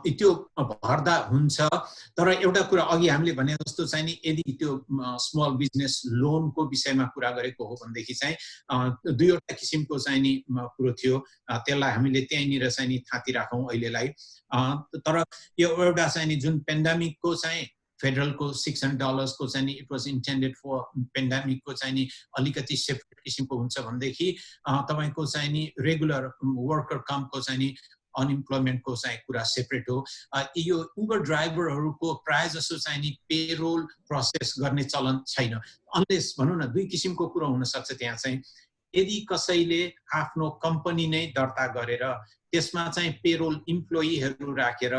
त्यो भर्दा हुन्छ। तर एउटा कुरा अघि हामीले भने जस्तो चाहिँ नि यदि त्यो स्मल बिजनेस लोनको विषयमा कुरा गरेको हो भनेदेखि चाहिँ दुईवटा किसिमको चाहिँ नि कुरो थियो, त्यसलाई हामीले त्यहीँनिर चाहिँ नि थाती राखौं अहिलेलाई। तर यो एउटा चाहिँ नि जुन पेन्डेमिकको चाहिँ फेडरलको $600 को चाहिँ नि इट वाज इन्टेन्डेड फर पेन्डेमिकको चाहिँ नि अलिकति सेपरेट किसिमको हुन्छ भनेदेखि तपाईको चाहिँ नि रेगुलर वर्कर कम्पको चाहिँ नि अनइम्प्लोयमेन्टको चाहिँ कुरा सेपरेट हो। यो उबर ड्राइभरहरुको प्राय जसो चाहिँ नि पेरोल प्रोसेस गर्ने चलन छैन, अनलेस भनौं न दुई किसिमको कुरा हुन सक्छ। त्यहाँ चाहिँ यदि कसैले आफ्नो कम्पनी नै दर्ता गरेर त्यसमा चाहिँ पेरोल इम्प्लोइहरु राखेर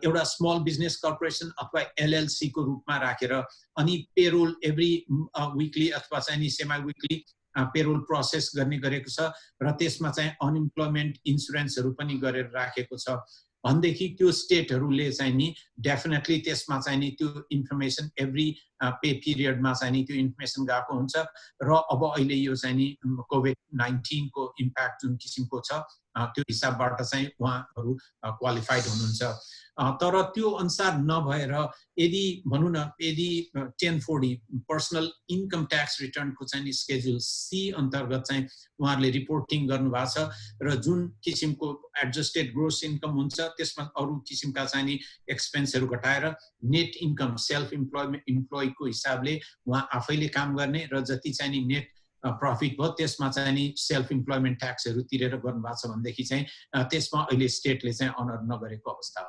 एउटा स्मल बिजनेस कर्पोरेसन अथवा LLC को रूपमा राखेर अनि पेरोल एभ्री वीकली अथवा चाहिँ नि सेमी वीकली पेरोल प्रोसेस गर्ने गरेको छ र त्यसमा चाहिँ अनइम्प्लोयमेन्ट इन्स्योरेन्सहरु पनि गरेर राखेको छ भनेदेखि त्यो स्टेटहरुले चाहिँ नि डेफिनेटली त्यसमा चाहिँ नि त्यो इन्फर्मेसन एभ्री पे पिरियडमा चाहिँ नि त्यो इन्फर्मेसन गएको हुन्छ। र अब अहिले यो चाहिँ नि कोभिड-19 को इम्प्याक्ट जुन किसिमको छ त्यो हिसाबबाट चाहिँ उहाँहरु क्वालिफाइड हुनुहुन्छ। तर त्यो अनुसार नभएर यदि भनौं न यदि 1040 पर्सनल इन्कम ट्याक्स रिटर्नको चाहिँ स्केड्युल सी अन्तर्गत चाहिँ उहाँहरुले रिपोर्टिङ गर्नुभएको छ र जुन किसिमको एडजस्टेड ग्रोस इन्कम हुन्छ त्यसमा अरु किसिमका चाहिँ नि एक्सपेन्सहरु घटाएर नेट इन्कम सेल्फ इम्प्लोइको हिसाबले उहाँ आफैले काम गर्ने र जति चाहिँ नि नेट प्रॉफिट भयो त्यसमा चाहिँ नि सेल्फ इम्प्लोयमेन्ट ट्याक्सहरु तिरेर गर्नुभएको छ भनेदेखि चाहिँ त्यसमा अहिले स्टेटले चाहिँ अनर नगरेको अवस्था हो।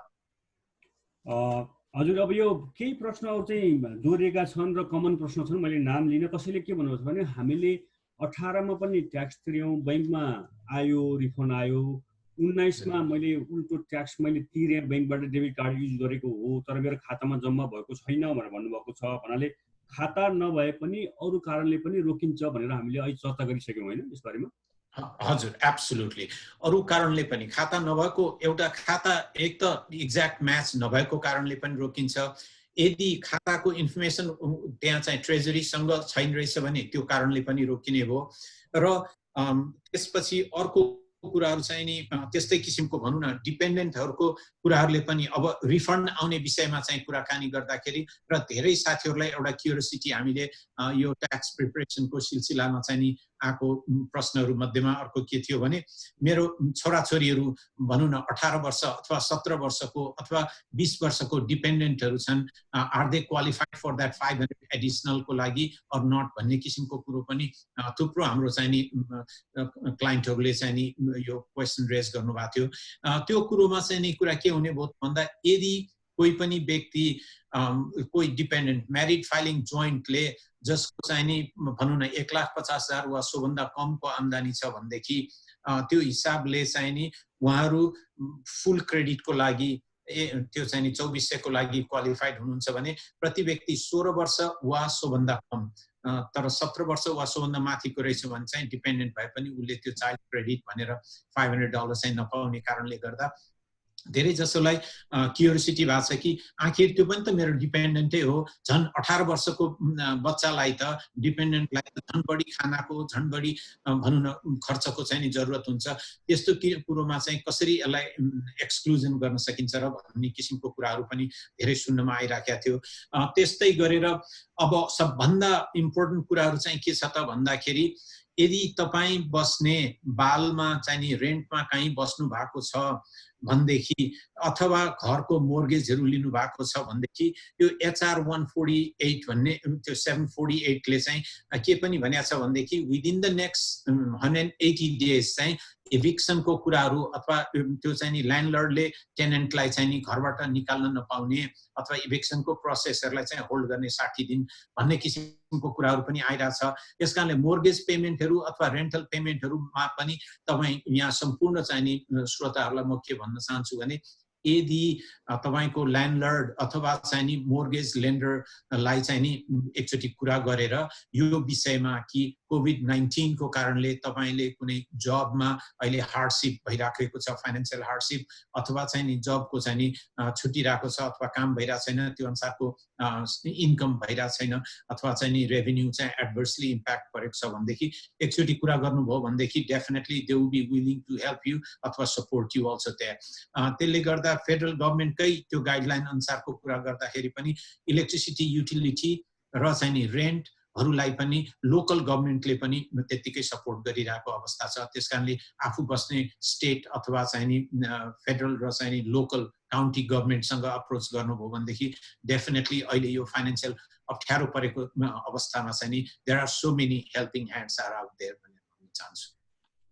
हजुर, अब यो केही प्रश्नहरु चाहिँ जोडिएका छन् र कमन प्रश्न छन्, मैले नाम लिन। कसैले के भन्नुहुन्छ भने हामीले 18 मा पनि ट्याक्स तिर्यौँ, बैंकमा आयो, रिफन्ड आयो। 19 मा मैले उल्टो ट्याक्स मैले तिरेँ, बैंकबाट डेबिट कार्ड युज गरेको हो, तर मेरो खातामा जम्मा भएको छैन भनेर भन्नुभएको छ। भन्नाले खाता नभए पनि अरू कारणले पनि रोकिन्छ भनेर हामीले अहिले चर्चा गरिसक्यौँ होइन यसबारेमा? हजुर, एब्सोल्युटली। अरू कारणले पनि, खाता नभएको एउटा खाता एक त एक्ज्याक्ट म्याच नभएको कारणले पनि रोकिन्छ। यदि खाताको इन्फर्मेसन त्यहाँ चाहिँ ट्रेजरीसँग छैन रहेछ भने त्यो कारणले पनि रोकिने हो। र त्यसपछि अर्को कुराहरू चाहिँ नि त्यस्तै किसिमको भनौँ न डिपेन्डेन्टहरूको कुराहरूले पनि अब रिफन्ड आउने विषयमा चाहिँ कुराकानी गर्दाखेरि र धेरै साथीहरूलाई एउटा क्युरियोसिटी हामीले यो ट्याक्स प्रिपरेसनको सिलसिलामा चाहिँ नि आएको प्रश्नहरू मध्येमा अर्को के थियो भने मेरो छोराछोरीहरू भनौँ न 18 वर्ष अथवा 17 वर्षको अथवा 20 वर्षको डिपेन्डेन्टहरू छन्, are they qualified for that 500 एडिसनलको लागि अर नट भन्ने किसिमको कुरो पनि थुप्रो हाम्रो चाहिँ नि क्लाइन्टहरूले चाहिँ नि यो क्वेसन रेज गर्नुभएको थियो। त्यो कुरोमा चाहिँ नि कुरा के हुने भयो भन्दा यदि कोही पनि व्यक्ति कोही डिपेन्डेन्ट म्यारिड फाइलिङ जोइन्टले जसको चाहिँ नि भनौँ न 1,50,000 वा सोभन्दा कमको आम्दानी छ भनेदेखि त्यो हिसाबले चाहिँ नि उहाँहरू फुल क्रेडिटको लागि त्यो चाहिँ नि 2400 को लागि क्वालिफाइड हुनुहुन्छ भने प्रति व्यक्ति 16 वर्ष वा सोभन्दा कम तर 17 वर्ष वा सोभन्दा माथिको रहेछ भने चाहिँ डिपेन्डेन्ट भए पनि उसले त्यो चाइल्ड क्रेडिट भनेर $500 चाहिँ नपाउने कारणले गर्दा धेरै जसोलाई क्युरियोसिटी भएको छ कि आखिर त्यो पनि त मेरो डिपेन्डेन्टै हो, झन् 18 वर्षको बच्चालाई त डिपेन्डेन्टलाई त झन् बढी खानाको झन् बढी भनौँ न खर्चको चाहिँ नि जरुरत हुन्छ। त्यस्तो कुरोमा चाहिँ कसरी यसलाई एक्सक्लुजन गर्न सकिन्छ र भन्ने किसिमको कुराहरू पनि धेरै सुन्नमा आइराखेका थियो। त्यस्तै गरेर अब सबभन्दा इम्पोर्टेन्ट कुराहरू चाहिँ के छ त भन्दाखेरि यदि तपाईँ बस्ने बालमा चाहिँ नि रेन्टमा कहीँ बस्नु भएको छ भनेदेखि अथवा घरको मोर्गेजहरू लिनु भएको छ भनेदेखि यो HR 148 भन्ने त्यो 748 ले चाहिँ के पनि भनेको छ भनेदेखि विदिन द नेक्स्ट 180 डेज चाहिँ एभिक्सनको कुराहरू अथवा त्यो चाहिँ नि ल्यान्डलर्डले टेनेन्टलाई चाहिँ नि घरबाट निकाल्न नपाउने अथवा इभिक्सनको प्रोसेसहरूलाई चाहिँ होल्ड गर्ने 60 दिन भन्ने किसिमको कुराहरू पनि आइरहेछ। त्यसकारणले मोर्गेज पेमेन्टहरू अथवा रेन्टल पेमेन्टहरूमा पनि तपाईँ यहाँ सम्पूर्ण चाहिँ नि श्रोताहरूलाई म के भन्न चाहन्छु भने यदि तपाईको ल्यान्डलर्ड अथवा चाहिँ नि मोर्गेज लेन्डरलाई चाहिँ नि एकचोटि कुरा गरेर यो विषयमा कि कोभिड-19 को कारणले तपाईले कुनै जबमा अहिले हार्डशिप भइराखेको छ, फाइनान्शियल हार्डशिप अथवा चाहिँ नि जबको चाहिँ नि छुटिरहेको छ अथवा काम भइरहेको छैन, त्यो अनुसारको इन्कम भइरहेको छैन अथवा चाहिँ नि रेभेन्यू चाहिँ एडभर्सली इम्प्याक्ट परेको छ भनेदेखि एकचोटि कुरा गर्नुभयो भनेदेखि definitely they will be willing to help you अथवा सपोर्ट यु अल्सो देयर। त्यसले गर्दा फेडरल गभर्नमेन्टकै त्यो गाइडलाइन अनुसारको कुरा गर्दाखेरि पनि इलेक्ट्रिसिटी युटिलिटी र चाहिँ नि रेन्टहरूलाई पनि लोकल गभर्नमेन्टले पनि त्यतिकै सपोर्ट गरिरहेको अवस्था छ। त्यसकारणले आफू बस्ने स्टेट अथवा चाहिँ नि फेडरल र चाहिँ नि लोकल काउन्टी गभर्नमेन्टसँग अप्रोच गर्नुभयो भनेदेखि डेफिनेटली अहिले यो फाइनान्शियल अप्ठ्यारो परेको अवस्थामा चाहिँ नि there are so many helping hands are out there भनेर भन्न चाहन्छु।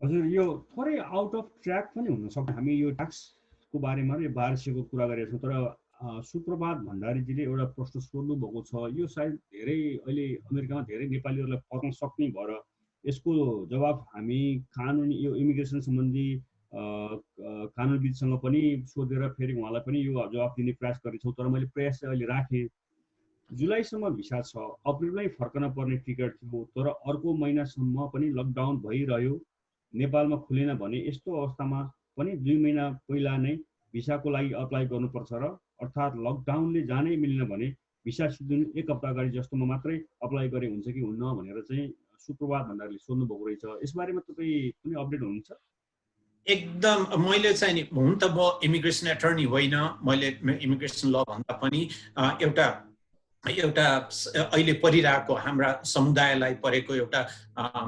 हजुर, यो थोरै आउट अफ ट्र्याक पनि हुन सक्छ। हामी यो ट्याक्सको बारेमा यो वार्षिकको कुरा गरेका छौँ, तर सुप्रभात भण्डारीजीले एउटा प्रश्न सोध्नु भएको छ। यो सायद धेरै अहिले अमेरिकामा धेरै नेपालीहरूलाई पर्न सक्ने भएर यसको जवाब हामी कानुनी यो इमिग्रेसन सम्बन्धी कानुनविदसँग पनि सोधेर फेरि उहाँलाई पनि यो जवाब दिने प्रयास गरेछौँ। तर मैले प्रयास चाहिँ अहिले राखेँ। जुलाईसम्म भिसा छ, अप्रिलमै फर्कन पर्ने टिकट थियो, तर अर्को महिनासम्म पनि लकडाउन भइरह्यो, नेपालमा खुलेन भने यस्तो अवस्थामा पनि 2 महिना पहिला नै भिसाको लागि अप्लाई गर्नुपर्छ र अर्थात् लकडाउनले जानै मिलेन भने भिसा सिद्धिनु 1 हप्ता अगाडि जस्तोमा मात्रै अप्लाई गरे हुन्छ कि हुन्न भनेर चाहिँ सुप्रभात भण्डारीले सोध्नु भएको रहेछ। यसबारेमा तपाईँ कुनै अपडेट हुनुहुन्छ? एकदम मैले चाहिँ नि हुन त म इमिग्रेसन एटर्नी होइन, मैले इमिग्रेसन ल भन्दा पनि एउटा अहिले परिरहेको हाम्रा समुदायलाई परेको एउटा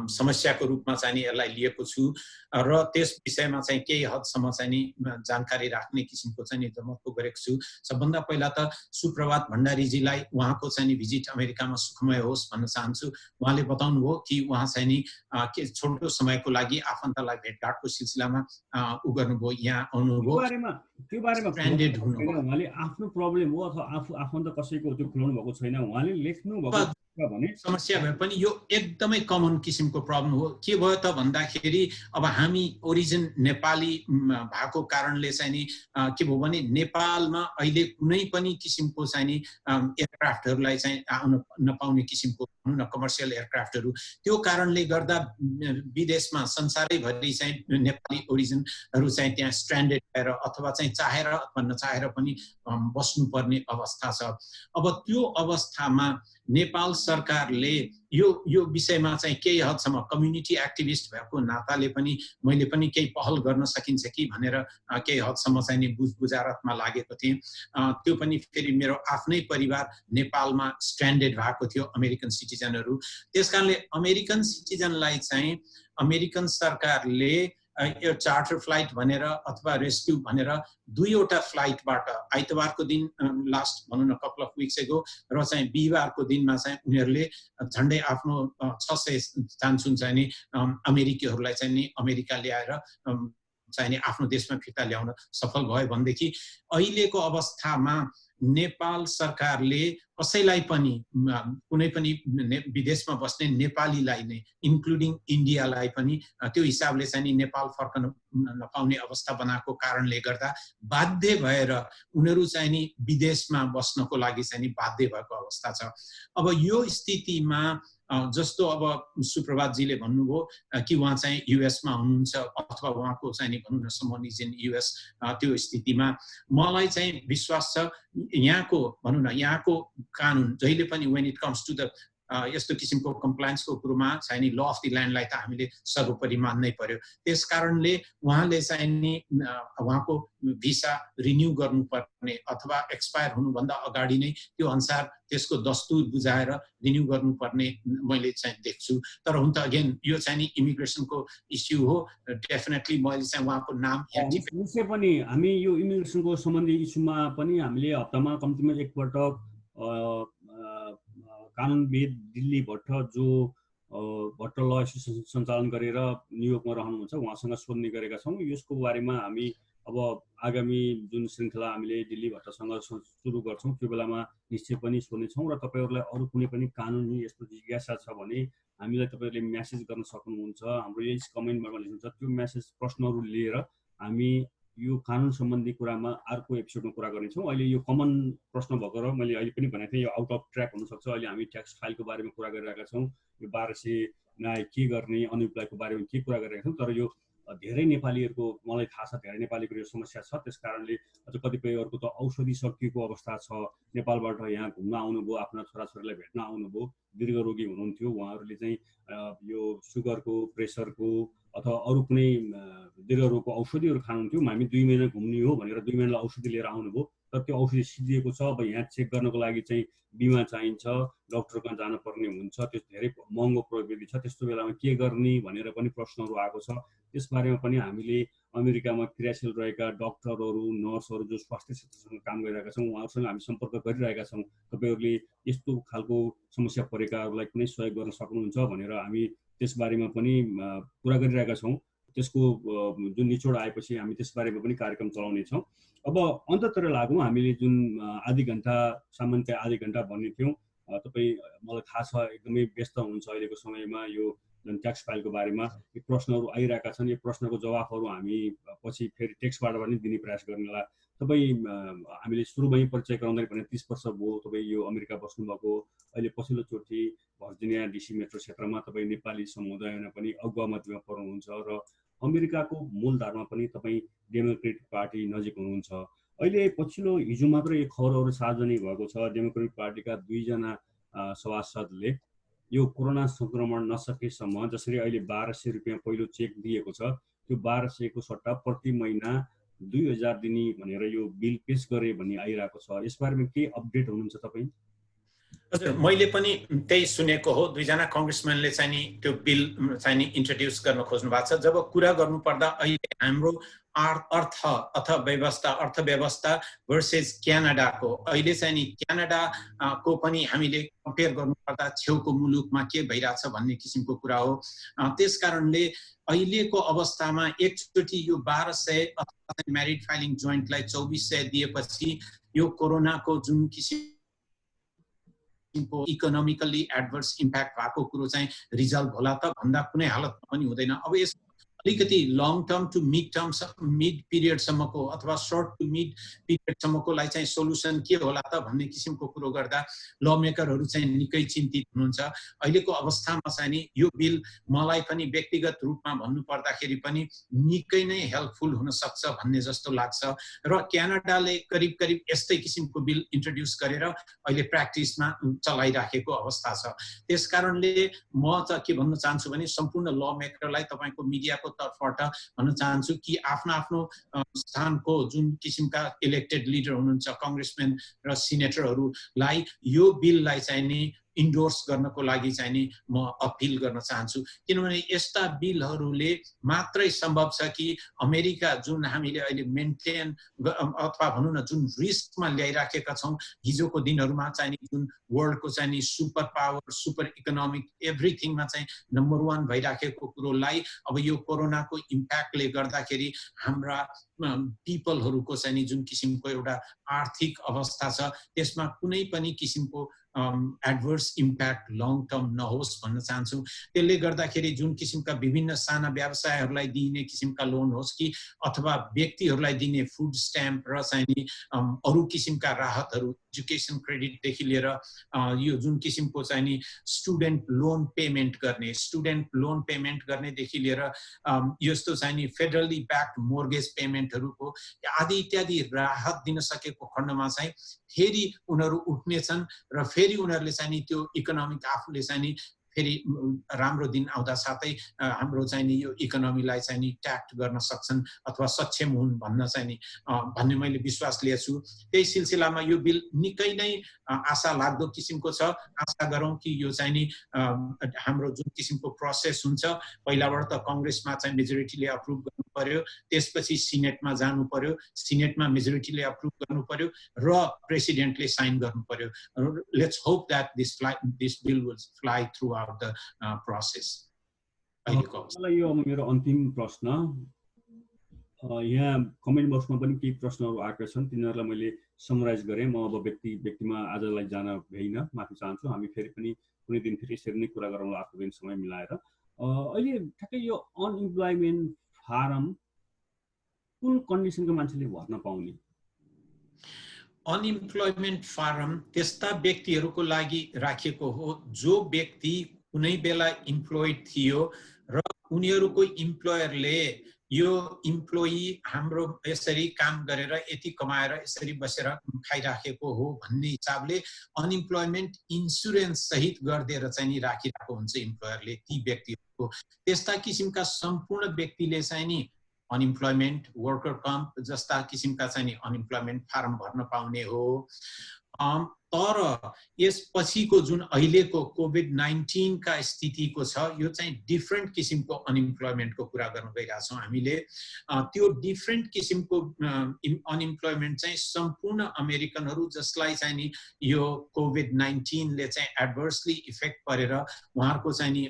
समस्याको रूपमा चाहिँ नि यसलाई लिएको छु र त्यस विषयमा चाहिँ केही हदसम्म चाहिँ नि जानकारी राख्ने किसिमको चाहिँ नि जमर्को गरेको छु। सबभन्दा पहिला त सुप्रभात भण्डारीजीलाई उहाँको चाहिँ नि भिजिट अमेरिकामा सुखमय होस् भन्न चाहन्छु। उहाँले बताउनु भयो कि उहाँ चाहिँ नि के छोटो समयको लागि आफन्तलाई भेटघाटको सिलसिलामा उ गर्नुभयो, यहाँ आउनुभयो। त्यो बारेमा उहाँले आफ्नो प्रब्लम हो अथवा आफन्त कसैको त्यो खुलाउनु भएको छैन, उहाँले लेख्नु भएको भने समस्या भए पनि यो एकदमै कमन किसिमको प्रब्लम हो। के भयो त भन्दाखेरि अब हामी ओरिजिन नेपाली भएको कारणले चाहिँ नि के भयो भने नेपालमा अहिले कुनै पनि किसिमको चाहिँ नि एयरक्राफ्टहरूलाई चाहिँ आउन नपाउने किसिमको भनौँ न कमर्सियल एयरक्राफ्टहरू, त्यो कारणले गर्दा विदेशमा संसारैभरि चाहिँ नेपाली ओरिजिनहरू चाहिँ त्यहाँ स्ट्रान्डेड भएर अथवा चाहिँ चाहेर अथवा नचाहेर पनि बस्नुपर्ने अवस्था छ। अब त्यो अवस्थामा नेपाल सरकारले यो विषयमा चाहिँ केही हदसम्म कम्युनिटी एक्टिभिस्ट भएको नाताले पनि मैले पनि केही पहल गर्न सकिन्छ कि भनेर केही हदसम्म चाहिँ नि बुझारतमा लागेको थिएँ। त्यो पनि फेरि मेरो आफ्नै परिवार नेपालमा स्ट्रान्डेड भएको थियो, अमेरिकन सिटिजनहरू। त्यसकारणले अमेरिकन सिटिजनलाई चाहिँ अमेरिकन सरकारले यो चार्टर फ्लाइट भनेर अथवा रेस्क्यू भनेर 2वटा फ्लाइटबाट आइतबारको दिन लास्ट भनौँ न कपल अफ विक्स एगो र चाहिँ बिहिबारको दिनमा चाहिँ उनीहरूले झन्डै आफ्नो 600 चान्सुन चाहिँ नि अमेरिकीहरूलाई चाहिँ नि अमेरिका ल्याएर चाहिँ नि आफ्नो देशमा फिर्ता ल्याउन सफल भयो भनेदेखि अहिलेको अवस्थामा नेपाल सरकारले कसैलाई पनि कुनै पनि विदेशमा बस्ने नेपालीलाई नै इन्क्लुडिङ इन्डियालाई पनि त्यो हिसाबले चाहिँ नि नेपाल फर्कन नपाउने अवस्था बनाएको कारणले गर्दा बाध्य भएर उनीहरू चाहिँ नि विदेशमा बस्नको लागि चाहिँ नि बाध्य भएको अवस्था छ। अब यो स्थितिमा जस्तो अब सुप्रभातजीले भन्नुभयो कि उहाँ चाहिँ युएसमा हुनुहुन्छ अथवा उहाँको चाहिँ नि भनौँ न समन इज इन युएस, त्यो स्थितिमा मलाई चाहिँ विश्वास छ यहाँको भनौँ न यहाँको कानुन जहिले पनि when it comes to the यस्तो किसिमको कम्प्लायन्सको कुरोमा चाहिँ नि ल अफ द ल्यान्डलाई त हामीले सर्वोपरि मान्नै पर्यो। त्यस कारणले उहाँले चाहिँ नि उहाँको भिसा रिन्यू गर्नुपर्ने अथवा एक्सपायर हुनुभन्दा अगाडि नै त्यो अनुसार त्यसको दस्तुर बुझाएर रिन्यू गर्नुपर्ने मैले चाहिँ देख्छु। तर हुन त अगेन यो चाहिँ नि इमिग्रेसनको इस्यु हो, डेफिनेटली मैले चाहिँ उहाँको नाम निश्चय पनि हामी यो इमिग्रेसनको सम्बन्धी इस्युमा पनि हामीले हप्तामा कम्तीमा एकपल्ट कानुनविद दिल्ली भट्ट जो भट्ट ल एसोसिएसन सञ्चालन गरेर न्युयोर्कमा रहनुहुन्छ उहाँसँग सोध्ने गरेका छौँ। यसको बारेमा हामी अब आगामी जुन श्रृङ्खला हामीले दिल्ली भट्टसँग सुरु गर्छौँ त्यो बेलामा निश्चय पनि सोध्नेछौँ र तपाईँहरूलाई अरू कुनै पनि कानुनी यस्तो जिज्ञासा छ भने हामीलाई तपाईँहरूले म्यासेज गर्न सक्नुहुन्छ। हाम्रो यही कमेन्टमा लेख्नुहुन्छ त्यो म्यासेज प्रश्नहरू लिएर हामी यो कानुन सम्बन्धी कुरामा अर्को एपिसोडमा कुरा गर्नेछौँ। अहिले यो कमन प्रश्न भएको र मैले अहिले पनि भनेको थिएँ यो आउट अफ ट्र्याक हुनसक्छ। अहिले हामी ट्याक्स फाइलको बारेमा कुरा गरिरहेका छौँ, यो 1200 नआए के गर्ने अनइम्प्लोयको बारेमा के कुरा गरिरहेका छौँ। तर यो धेरै नेपालीहरूको मलाई थाहा छ धेरै नेपालीको यो समस्या छ। त्यस कारणले अझ कतिपयहरूको त औषधि सकिएको अवस्था छ, नेपालबाट यहाँ घुम्न आउनुभयो, आफ्ना छोराछोरीलाई भेट्न आउनुभयो, दीर्घरोगी हुनुहुन्थ्यो, उहाँहरूले चाहिँ यो सुगरको प्रेसरको अथवा अरू कुनै दीर्घरोगको औषधिहरू खानुहुन्थ्यो। हामी 2 महिना घुम्ने हो भनेर 2 महिनालाई औषधि लिएर आउनुभयो, तर त्यो औषधि सिद्धिएको छ। अब यहाँ चेक गर्नको लागि चाहिँ बिमा चाहिन्छ, डक्टर कहाँ जानुपर्ने हुन्छ, त्यो धेरै महँगो प्रविधि छ। त्यस्तो बेलामा के गर्ने भनेर पनि प्रश्नहरू आएको छ। त्यसबारेमा पनि हामीले अमेरिकामा क्रियाशील रहेका डक्टरहरू नर्सहरू जो स्वास्थ्य क्षेत्रसँग काम गरिरहेका छौँ उहाँहरूसँग हामी सम्पर्क गरिरहेका छौँ। तपाईँहरूले यस्तो खालको समस्या परेकाहरूलाई कुनै सहयोग गर्न सक्नुहुन्छ भनेर हामी त्यसबारेमा पनि कुरा गरिरहेका छौँ। त्यसको जुन निचोड आएपछि हामी त्यसबारेमा पनि कार्यक्रम चलाउनेछौँ। अब अन्ततिर लागौँ, हामीले जुन आधी घन्टा सामान्यतया आधी घन्टा भन्ने थियौँ, तपाईँ मलाई थाहा छ एकदमै व्यस्त हुनुहुन्छ अहिलेको समयमा यो जुन ट्याक्स फाइलको बारेमा यो प्रश्नहरू आइरहेका छन्। यो प्रश्नको जवाफहरू हामी पछि फेरि टेक्स्टबाट पनि दिने प्रयास गर्नेला। तपाईँ हामीले सुरुमै परिचय गराउँदै भने 30 वर्ष भयो तपाईँ यो अमेरिका बस्नुभएको, अहिले पछिल्लोचोटि भर्जिनिया डिसी मेट्रो क्षेत्रमा तपाईँ नेपाली समुदायमा पनि अगुवामतीमा पर्नुहुन्छ र अमेरिकाको मूलधारमा पनि तपाईँ डेमोक्रेटिक पार्टी नजिक हुनुहुन्छ। अहिले पछिल्लो हिजो मात्र यो खबरहरू सार्वजनिक भएको छ, डेमोक्रेटिक पार्टीका 2 जना सभासदले यो कोरोना संक्रमण नसकेसम्म जसरी अहिले 1200 रुपियाँ पहिलो चेक दिएको छ त्यो 1200 को सट्टा प्रति महिना 2000 दिने भनेर यो बिल पेश गरे भन्ने आइरहेको छ। यसबारेमा के अपडेट हुनुहुन्छ तपाईँ? हजुर, मैले पनि त्यही सुनेको हो। 2 जना कङ्ग्रेसम्यानले चाहिँ नि त्यो बिल चाहिँ नि इन्ट्रोड्युस गर्न खोज्नु भएको छ। जब कुरा गर्नुपर्दा अहिले हाम्रो अर्थव्यवस्था भर्सेस क्यानाडाको अहिले चाहिँ नि क्यानाडाको पनि हामीले कम्पेयर गर्नुपर्दा छेउको मुलुकमा के भइरहेछ भन्ने किसिमको कुरा हो। त्यसकारणले अहिलेको अवस्थामा एकचोटि यो 1200 अथवा म्यारिड फाइलिङ जोइन्टलाई 2400 दिएपछि यो कोरोनाको जुन किसिम किसिमको इकोनोमिकली एडभर्स इम्प्याक्ट भएको कुरो चाहिँ रिजल्भ होला त भन्दा कुनै हालतमा पनि हुँदैन। अब यस अलिकति long term to mid term mid पिरियडसम्मको अथवा सर्ट टु मिड पिरियडसम्मकोलाई चाहिँ सोल्युसन के होला त भन्ने किसिमको कुरो गर्दा ल मेकरहरू चाहिँ निकै चिन्तित हुनुहुन्छ। अहिलेको अवस्थामा चाहिँ नि यो बिल मलाई पनि व्यक्तिगत रूपमा भन्नु पर्दाखेरि पनि निकै नै हेल्पफुल हुन सक्छ भन्ने जस्तो लाग्छ र क्यानाडाले करिब करिब यस्तै किसिमको बिल इन्ट्रोड्युस गरेर अहिले प्र्याक्टिसमा चलाइराखेको अवस्था छ। त्यसकारणले म चाहिँ के भन्न चाहन्छु भने सम्पूर्ण ल मेकरलाई तपाईको मिडियाको तर्फबाट भन्न चाहन्छु कि आफ्नो आफ्नो स्थानको जुन किसिमका इलेक्टेड लिडर हुनुहुन्छ कांग्रेसम्यान र सिनेटरहरूलाई यो बिललाई चाहिँ नि इन्डोर्स गर्नको लागि चाहिँ नि म अपिल गर्न चाहन्छु। किनभने यस्ता बिलहरूले मात्रै सम्भव छ कि अमेरिका जुन हामीले अहिले मेन्टेन अथवा भनौँ न जुन रिस्कमा ल्याइराखेका छौँ हिजोको दिनहरूमा चाहिँ नि जुन वर्ल्डको चाहिँ नि सुपर पावर सुपर इकोनोमिक एभ्रिथिङमा चाहिँ नम्बर 1 भइराखेको कुरोलाई अब यो कोरोनाको इम्प्याक्टले गर्दाखेरि हाम्रा पिपलहरूको चाहिँ नि जुन किसिमको एउटा आर्थिक अवस्था छ त्यसमा कुनै पनि किसिमको एडभर्स इम्प्याक्ट लङ टर्म नहोस् भन्न चाहन्छु। त्यसले गर्दाखेरि जुन किसिमका विभिन्न साना व्यवसायहरूलाई दिइने किसिमका लोन होस् कि अथवा व्यक्तिहरूलाई दिने फुड स्ट्याम्प र चाहिँ नि अरू किसिमका राहतहरू एजुकेसन क्रेडिटदेखि लिएर यो जुन किसिमको चाहिँ नि स्टुडेन्ट लोन पेमेन्ट गर्नेदेखि लिएर यस्तो चाहिँ नि फेडरली ब्याक्ड मोर्गेज पेमेन्टहरूको आदि इत्यादि राहत दिन सकेको खण्डमा चाहिँ फेरि उनीहरू उठ्नेछन् र फेरि उनीहरूले चाहिँ नि त्यो इकोनोमिक आफूले चाहिँ नि फेरि राम्रो दिन आउँदा साथै हाम्रो चाहिँ नि यो इकोनोमीलाई चाहिँ नि ट्याक्ट गर्न सक्छन् अथवा सक्षम हुन् भन्न चाहिँ नि भन्ने मैले विश्वास लिएछु। त्यही सिलसिलामा यो बिल निकै नै आशा लाग्दो किसिमको छ। आशा गरौँ कि यो चाहिँ नि हाम्रो जुन किसिमको प्रोसेस हुन्छ पहिलाबाट त कांग्रेसमा चाहिँ मेजोरिटीले अप्रुभ गर्नु पर्यो, त्यसपछि सिनेटमा जानु पर्यो, सिनेटमा मेजोरिटीले अप्रुभ गर्नु पर्यो र प्रेसिडेन्टले साइन गर्नु पर्यो। Let's hope that this bill will fly through the process. यो मेरो अन्तिम प्रश्न यहाँ कमेन्ट बक्समा पनि केही प्रश्नहरू आएका छन् तिनीहरूलाई मैले समराइज गरेँ। म अब व्यक्तिमा आजलाई जान भ्याइन, माफी चाहन्छु। हामी फेरि पनि कुनै दिन फेरि यसरी नै कुरा गरौँला आफ्नो दिन समय मिलाएर। अहिले ठ्याक्कै यो अनइम्प्लोइमेन्ट फारम कुन कन्डिसनको मान्छेले भर्न पाउने? अनइम्प्लोइमेन्ट फारम त्यस्ता व्यक्तिहरूको लागि राखिएको हो जो व्यक्ति कुनै बेला इम्प्लोइड थियो र उनीहरूको इम्प्लोयरले यो इम्प्लोइ हाम्रो यसरी काम गरेर यति कमाएर यसरी बसेर खाइराखेको हो भन्ने हिसाबले अनइम्प्लोइमेन्ट इन्सुरेन्स सहित गरिदिएर चाहिँ नि राखिरहेको हुन्छ इम्प्लोयरले ती व्यक्तिहरूको। त्यस्ता किसिमका सम्पूर्ण व्यक्तिले चाहिँ नि अनइम्प्लोइमेन्ट वर्कर कम्प जस्ता किसिमका चाहिँ नि अनइम्प्लोइमेन्ट फारम भर्न पाउने हो। तर यसपछिको जुन अहिलेको कोभिड-19 का स्थितिको छ यो चाहिँ डिफरेन्ट किसिमको अनइम्प्लोइमेन्टको कुरा गर्न गइरहेछौँ हामीले। त्यो डिफरेन्ट किसिमको अनइम्प्लोइमेन्ट चाहिँ सम्पूर्ण अमेरिकनहरू जसलाई चाहिँ नि यो कोभिड-19 ले चाहिँ एडभर्सली इफेक्ट परेर उहाँहरूको चाहिँ नि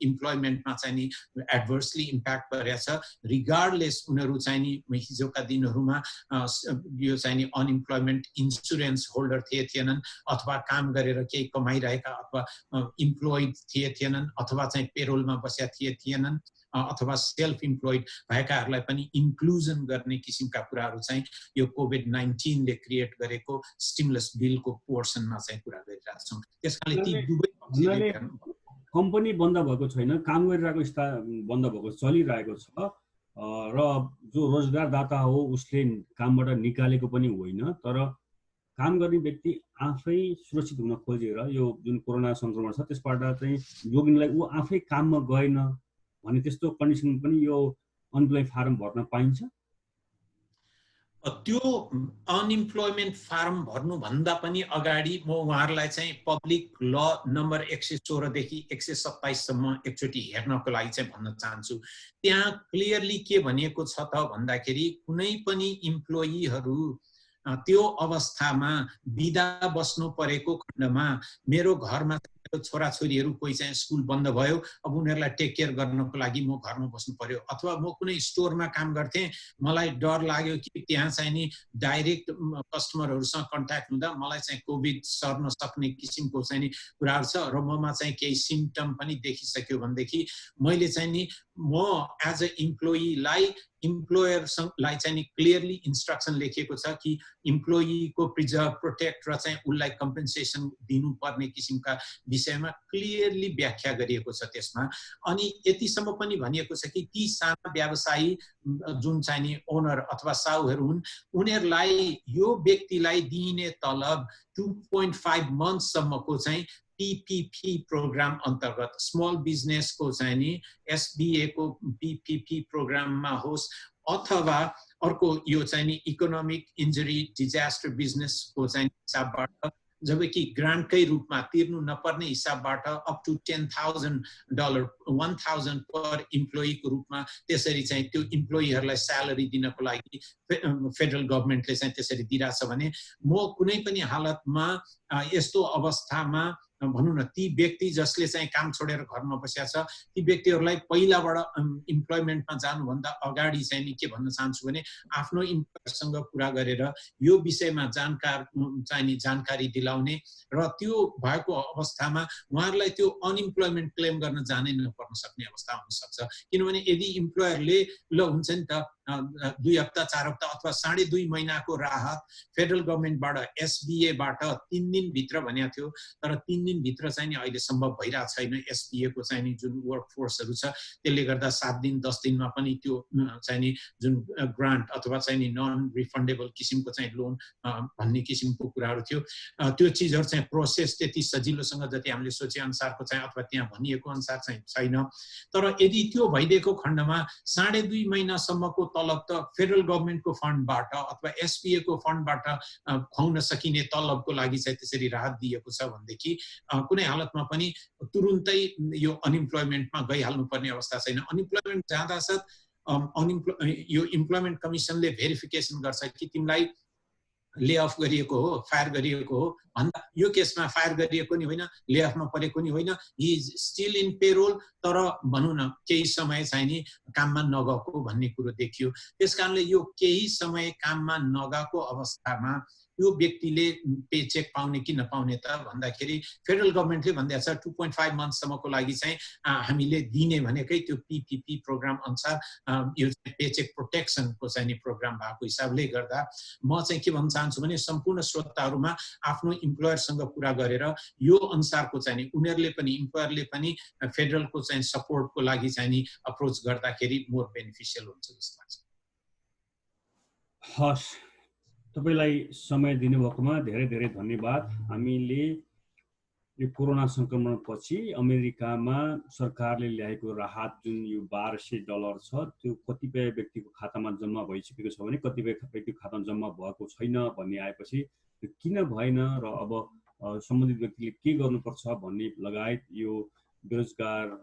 इम्प्लोइमेन्टमा चाहिँ नि एडभर्सली इम्प्याक्ट परेछ रिगार्डलेस उनीहरू चाहिँ नि हिजोका दिनहरूमा यो चाहिँ नि अनइम्प्लोइमेन्ट इन्सुरेन्स होल्डर थिएनन् अथवा काम गरेर केही कमाइरहेका अथवा इम्प्लोइड थिएनन् अथवा चाहिँ पेरोलमा बसेका थिएनन् अथवा सेल्फ इम्प्लोइड भएकाहरूलाई पनि इन्क्लुजन गर्ने किसिमका कुराहरू चाहिँ यो कोभिड-19 ले क्रिएट गरेको स्टिमुलस बिलको पोर्सनमा चाहिँ कुरा गरिरहेका छौँ। त्यसकारणले ती दुवै कम्पनी बन्द भएको छैन, काम गरिरहेको बन्द भएको चलिरहेको छ र जो रोजगारदाता हो उसले कामबाट निकालेको पनि होइन, तर काम गर्ने व्यक्ति आफै सुरक्षित हुन खोजेर यो जुन कोरोना संक्रमण छ त्यसबाट चाहिँ जोगिनलाई ऊ आफै काममा गएन भने त्यस्तो कन्डिसन पनि यो अनइम्प्लोइ फारम भर्न पाइन्छ। त्यो अनइम्प्लोइमेन्ट फारम भर्नुभन्दा पनि अगाडि म उहाँहरूलाई चाहिँ पब्लिक ल नम्बर 116 देखि 127 सम्म एकचोटि हेर्नको लागि चाहिँ भन्न चाहन्छु। त्यहाँ क्लियरली के भनिएको छ त भन्दाखेरि कुनै पनि इम्प्लोइहरू त्यो अवस्थामा बिदा बस्नु परेको खण्डमा मेरो घरमा भयो, छोराछोरीहरू कोही चाहिँ स्कुल बन्द भयो, अब उनीहरूलाई टेक केयर गर्नको लागि म घरमा बस्नु पर्यो, अथवा म कुनै स्टोरमा काम गर्थेँ, मलाई डर लाग्यो कि त्यहाँ चाहिँ नि डाइरेक्ट कस्टमरहरूसँग कन्ट्याक्ट हुँदा मलाई चाहिँ कोभिड सर्न सक्ने किसिमको चाहिँ नि कुराहरू छ र ममा चाहिँ केही सिम्पटम पनि देखिसक्यो भनेदेखि मैले चाहिँ नि म एज अ इम्प्लोइलाई इम्प्लोयरलाई चाहिँ नि क्लियरली इन्स्ट्रक्सन लेखिएको छ कि इम्प्लोइको प्रिजर्भ, प्रोटेक्ट र चाहिँ उसलाई कम्पेन्सेसन दिनुपर्ने किसिमका विषयमा क्लियरली व्याख्या गरिएको छ त्यसमा। अनि यतिसम्म पनि भनिएको छ कि ती साना व्यवसायी जुन चाहिँ नि ओनर अथवा साहुहरू हुन्, उनीहरूलाई यो व्यक्तिलाई दिइने तलब 2.5 मन्थसम्मको चाहिँ PPP प्रोग्राम अन्तर्गत स्मल बिजनेसको चाहिँ नि SBA को PPP प्रोग्राममा होस्, अथवा अर्को यो चाहिँ नि इकोनोमिक इन्जुरी डिजास्टर बिजनेसको चाहिँ हिसाबबाट, जबकि ग्रान्टकै रूपमा तिर्नु नपर्ने हिसाबबाट अप टु $10,000 $1,000 पर इम्प्लोइको रूपमा त्यसरी चाहिँ त्यो इम्प्लोइहरूलाई स्यालेरी दिनको लागि फेडरल गभर्मेन्टले चाहिँ त्यसरी दिइरहेछ भने म कुनै पनि हालतमा यस्तो अवस्थामा भनौँ न ती व्यक्ति जसले चाहिँ काम छोडेर घरमा बसेका छ ती व्यक्तिहरूलाई पहिलाबाट इम्प्लोइमेन्टमा जानुभन्दा अगाडि चाहिँ नि के भन्न चाहन्छु भने आफ्नो इम्प्लोयरसँग कुरा गरेर यो विषयमा जानकारी दिलाउने र त्यो भएको अवस्थामा उहाँहरूलाई त्यो अनइम्प्लोइमेन्ट क्लेम गर्न जानै नपर्न सक्ने अवस्था हुन सक्छ। किनभने यदि इम्प्लोयरले ल हुन्छ नि त 2 हप्ता 4 हप्ता अथवा 2.5 महिनाको राहत फेडरल गभर्मेन्टबाट SBA बाट 3 दिन भित्र भनेको थियो, तर 3 दिन भित्र चाहिँ नि अहिले सम्भव भइरहेको छैन। SBA को चाहिँ नि जुन वर्क फोर्सहरू छ त्यसले गर्दा 7 दिन 10 दिनमा पनि त्यो चाहिँ नि जुन ग्रान्ट अथवा चाहिँ नि नन रिफन्डेबल किसिमको चाहिँ लोन भन्ने किसिमको कुराहरू थियो, त्यो चीजहरू चाहिँ प्रोसेस त्यति सजिलोसँग जति हामीले सोचे अनुसारको चाहिँ अथवा त्यहाँ भनिएको अनुसार चाहिँ छैन। तर यदि त्यो भइदिएको खण्डमा 2.5 महिनासम्मको तलब त फेडरल गभर्मेन्टको फन्डबाट अथवा SBA को फन्डबाट खुवाउन सकिने तलबको लागि चाहिँ त्यसरी राहत दिएको छ भनेदेखि कुनै हालतमा पनि तुरुन्तै यो अनइम्प्लोइमेन्टमा गइहाल्नु पर्ने अवस्था छैन। अनइम्प्लोइमेन्ट जाँदासाथ यो इम्प्लोइमेन्ट कमिसनले भेरिफिकेसन गर्छ कि तिमीलाई ले अफ गरिएको हो, फायर गरिएको हो भन्दा यो केसमा फायर गरिएको नि होइन, ले अफमा परेको नि होइन, he is still in payroll, तर भनौँ न केही समय चाहिँ नि काममा नगएको भन्ने कुरो देखियो। त्यसकारणले यो केही समय काममा नगएको अवस्थामा यो व्यक्तिले पेचेक पाउने कि नपाउने त भन्दाखेरि फेडरल गभर्मेन्टले भन्दैछ 2.5 मन्थसम्मको लागि चाहिँ हामीले दिने भनेकै त्यो PPP प्रोग्राम अनुसार यो पेचेक प्रोटेक्सनको चाहिँ नि प्रोग्राम भएको हिसाबले गर्दा म चाहिँ के भन्न चाहन्छु भने सम्पूर्ण श्रोताहरूमा आफ्नो इम्प्लोयरसँग कुरा गरेर यो अनुसारको चाहिँ नि उनीहरूले पनि इम्प्लोयरले पनि फेडरलको चाहिँ सपोर्टको लागि चाहिँ नि अप्रोच गर्दाखेरि मोर बेनिफिसियल हुन्छ जस्तो लाग्छ। हस्, तपाईलाई समय दिनुभएकोमा धेरै धेरै धन्यवाद। हामीले यो कोरोना संक्रमणपछि अमेरिकामा सरकारले ल्याएको राहत जुन यो $1200 छ त्यो कतिपय व्यक्तिको खातामा जम्मा भइसकेको छ भने कतिपय व्यक्तिको खातामा जम्मा भएको छैन भन्ने आएपछि त्यो किन भएन र अब सम्बन्धित व्यक्तिले के गर्नुपर्छ भन्ने लगायत यो बेरोजगार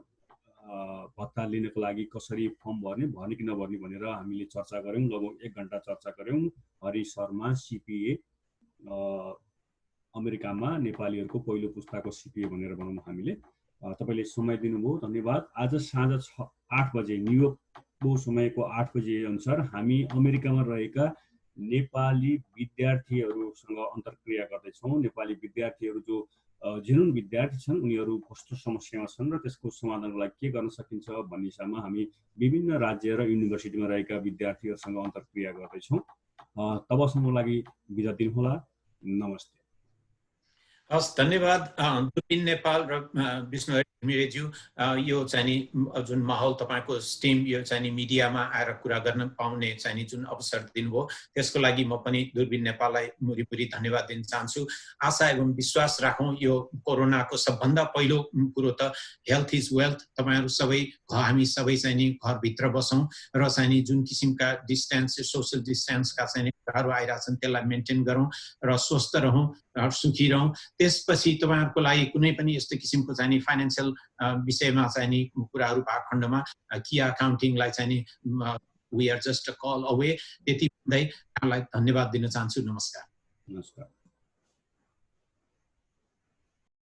भत्ता लिनको लागि कसरी फर्म भर्ने कि नभर्ने भनेर हामीले चर्चा गऱ्यौँ। लगभग 1 घण्टा चर्चा गऱ्यौँ। हरि शर्मा CPA, अमेरिकामा नेपालीहरूको पहिलो पुस्ताको CPA भनेर भनौँ हामीले। तपाईले समय दिनुभयो, धन्यवाद। आज साँझ 8 बजे न्युयोर्कको समयको 8 बजे अनुसार हामी अमेरिकामा रहेका नेपाली विद्यार्थीहरूसँग अन्तर्क्रिया गर्दैछौँ। नेपाली विद्यार्थीहरू जो जेनुन विद्यार्थी छन् उनीहरू कस्तो समस्यामा छन् र त्यसको समाधानको लागि के गर्न सकिन्छ भन्ने हिसाबमा हामी विभिन्न राज्य र युनिभर्सिटीमा रहेका विद्यार्थीहरूसँग अन्तर्क्रिया गर्दैछौँ। तबसम्मको लागि बिदा दिनुहोला। नमस्ते। हस्, धन्यवाद। दुर्बिन नेपाल र विष्णु घिमिरेज्यू, यो चाहिँ नि जुन माहौल तपाईँको स्टिम यो चाहिँ नि मिडियामा आएर कुरा गर्न पाउने चाहिँ नि जुन अवसर दिनुभयो त्यसको लागि म पनि दुर्बिन नेपाललाई मुरीमुरी धन्यवाद दिन चाहन्छु। आशा एवं विश्वास राखौँ यो कोरोनाको सबभन्दा पहिलो कुरो त हेल्थ इज वेल्थ। तपाईँहरू सबै हामी सबै चाहिँ नि घरभित्र बसौँ र चाहिँ नि जुन किसिमका डिस्टेन्स सोसियल डिस्टेन्सका चाहिँ नि कुराहरू आइरहेछन् त्यसलाई मेन्टेन गरौँ र स्वस्थ रहौँ, सुखी रहौँ। त्यसपछि तपाईँहरूको लागि कुनै पनि यस्तो किसिमको चाहिँ नि फाइनेन्सियल विषयमा चाहिँ नि कुराहरू भएको खण्डमा कि अकाउन्टिङलाई चाहिँ नि we are just a call away. त्यति भन्दै यहाँलाई धन्यवाद दिन चाहन्छु। नमस्कार। नमस्कार।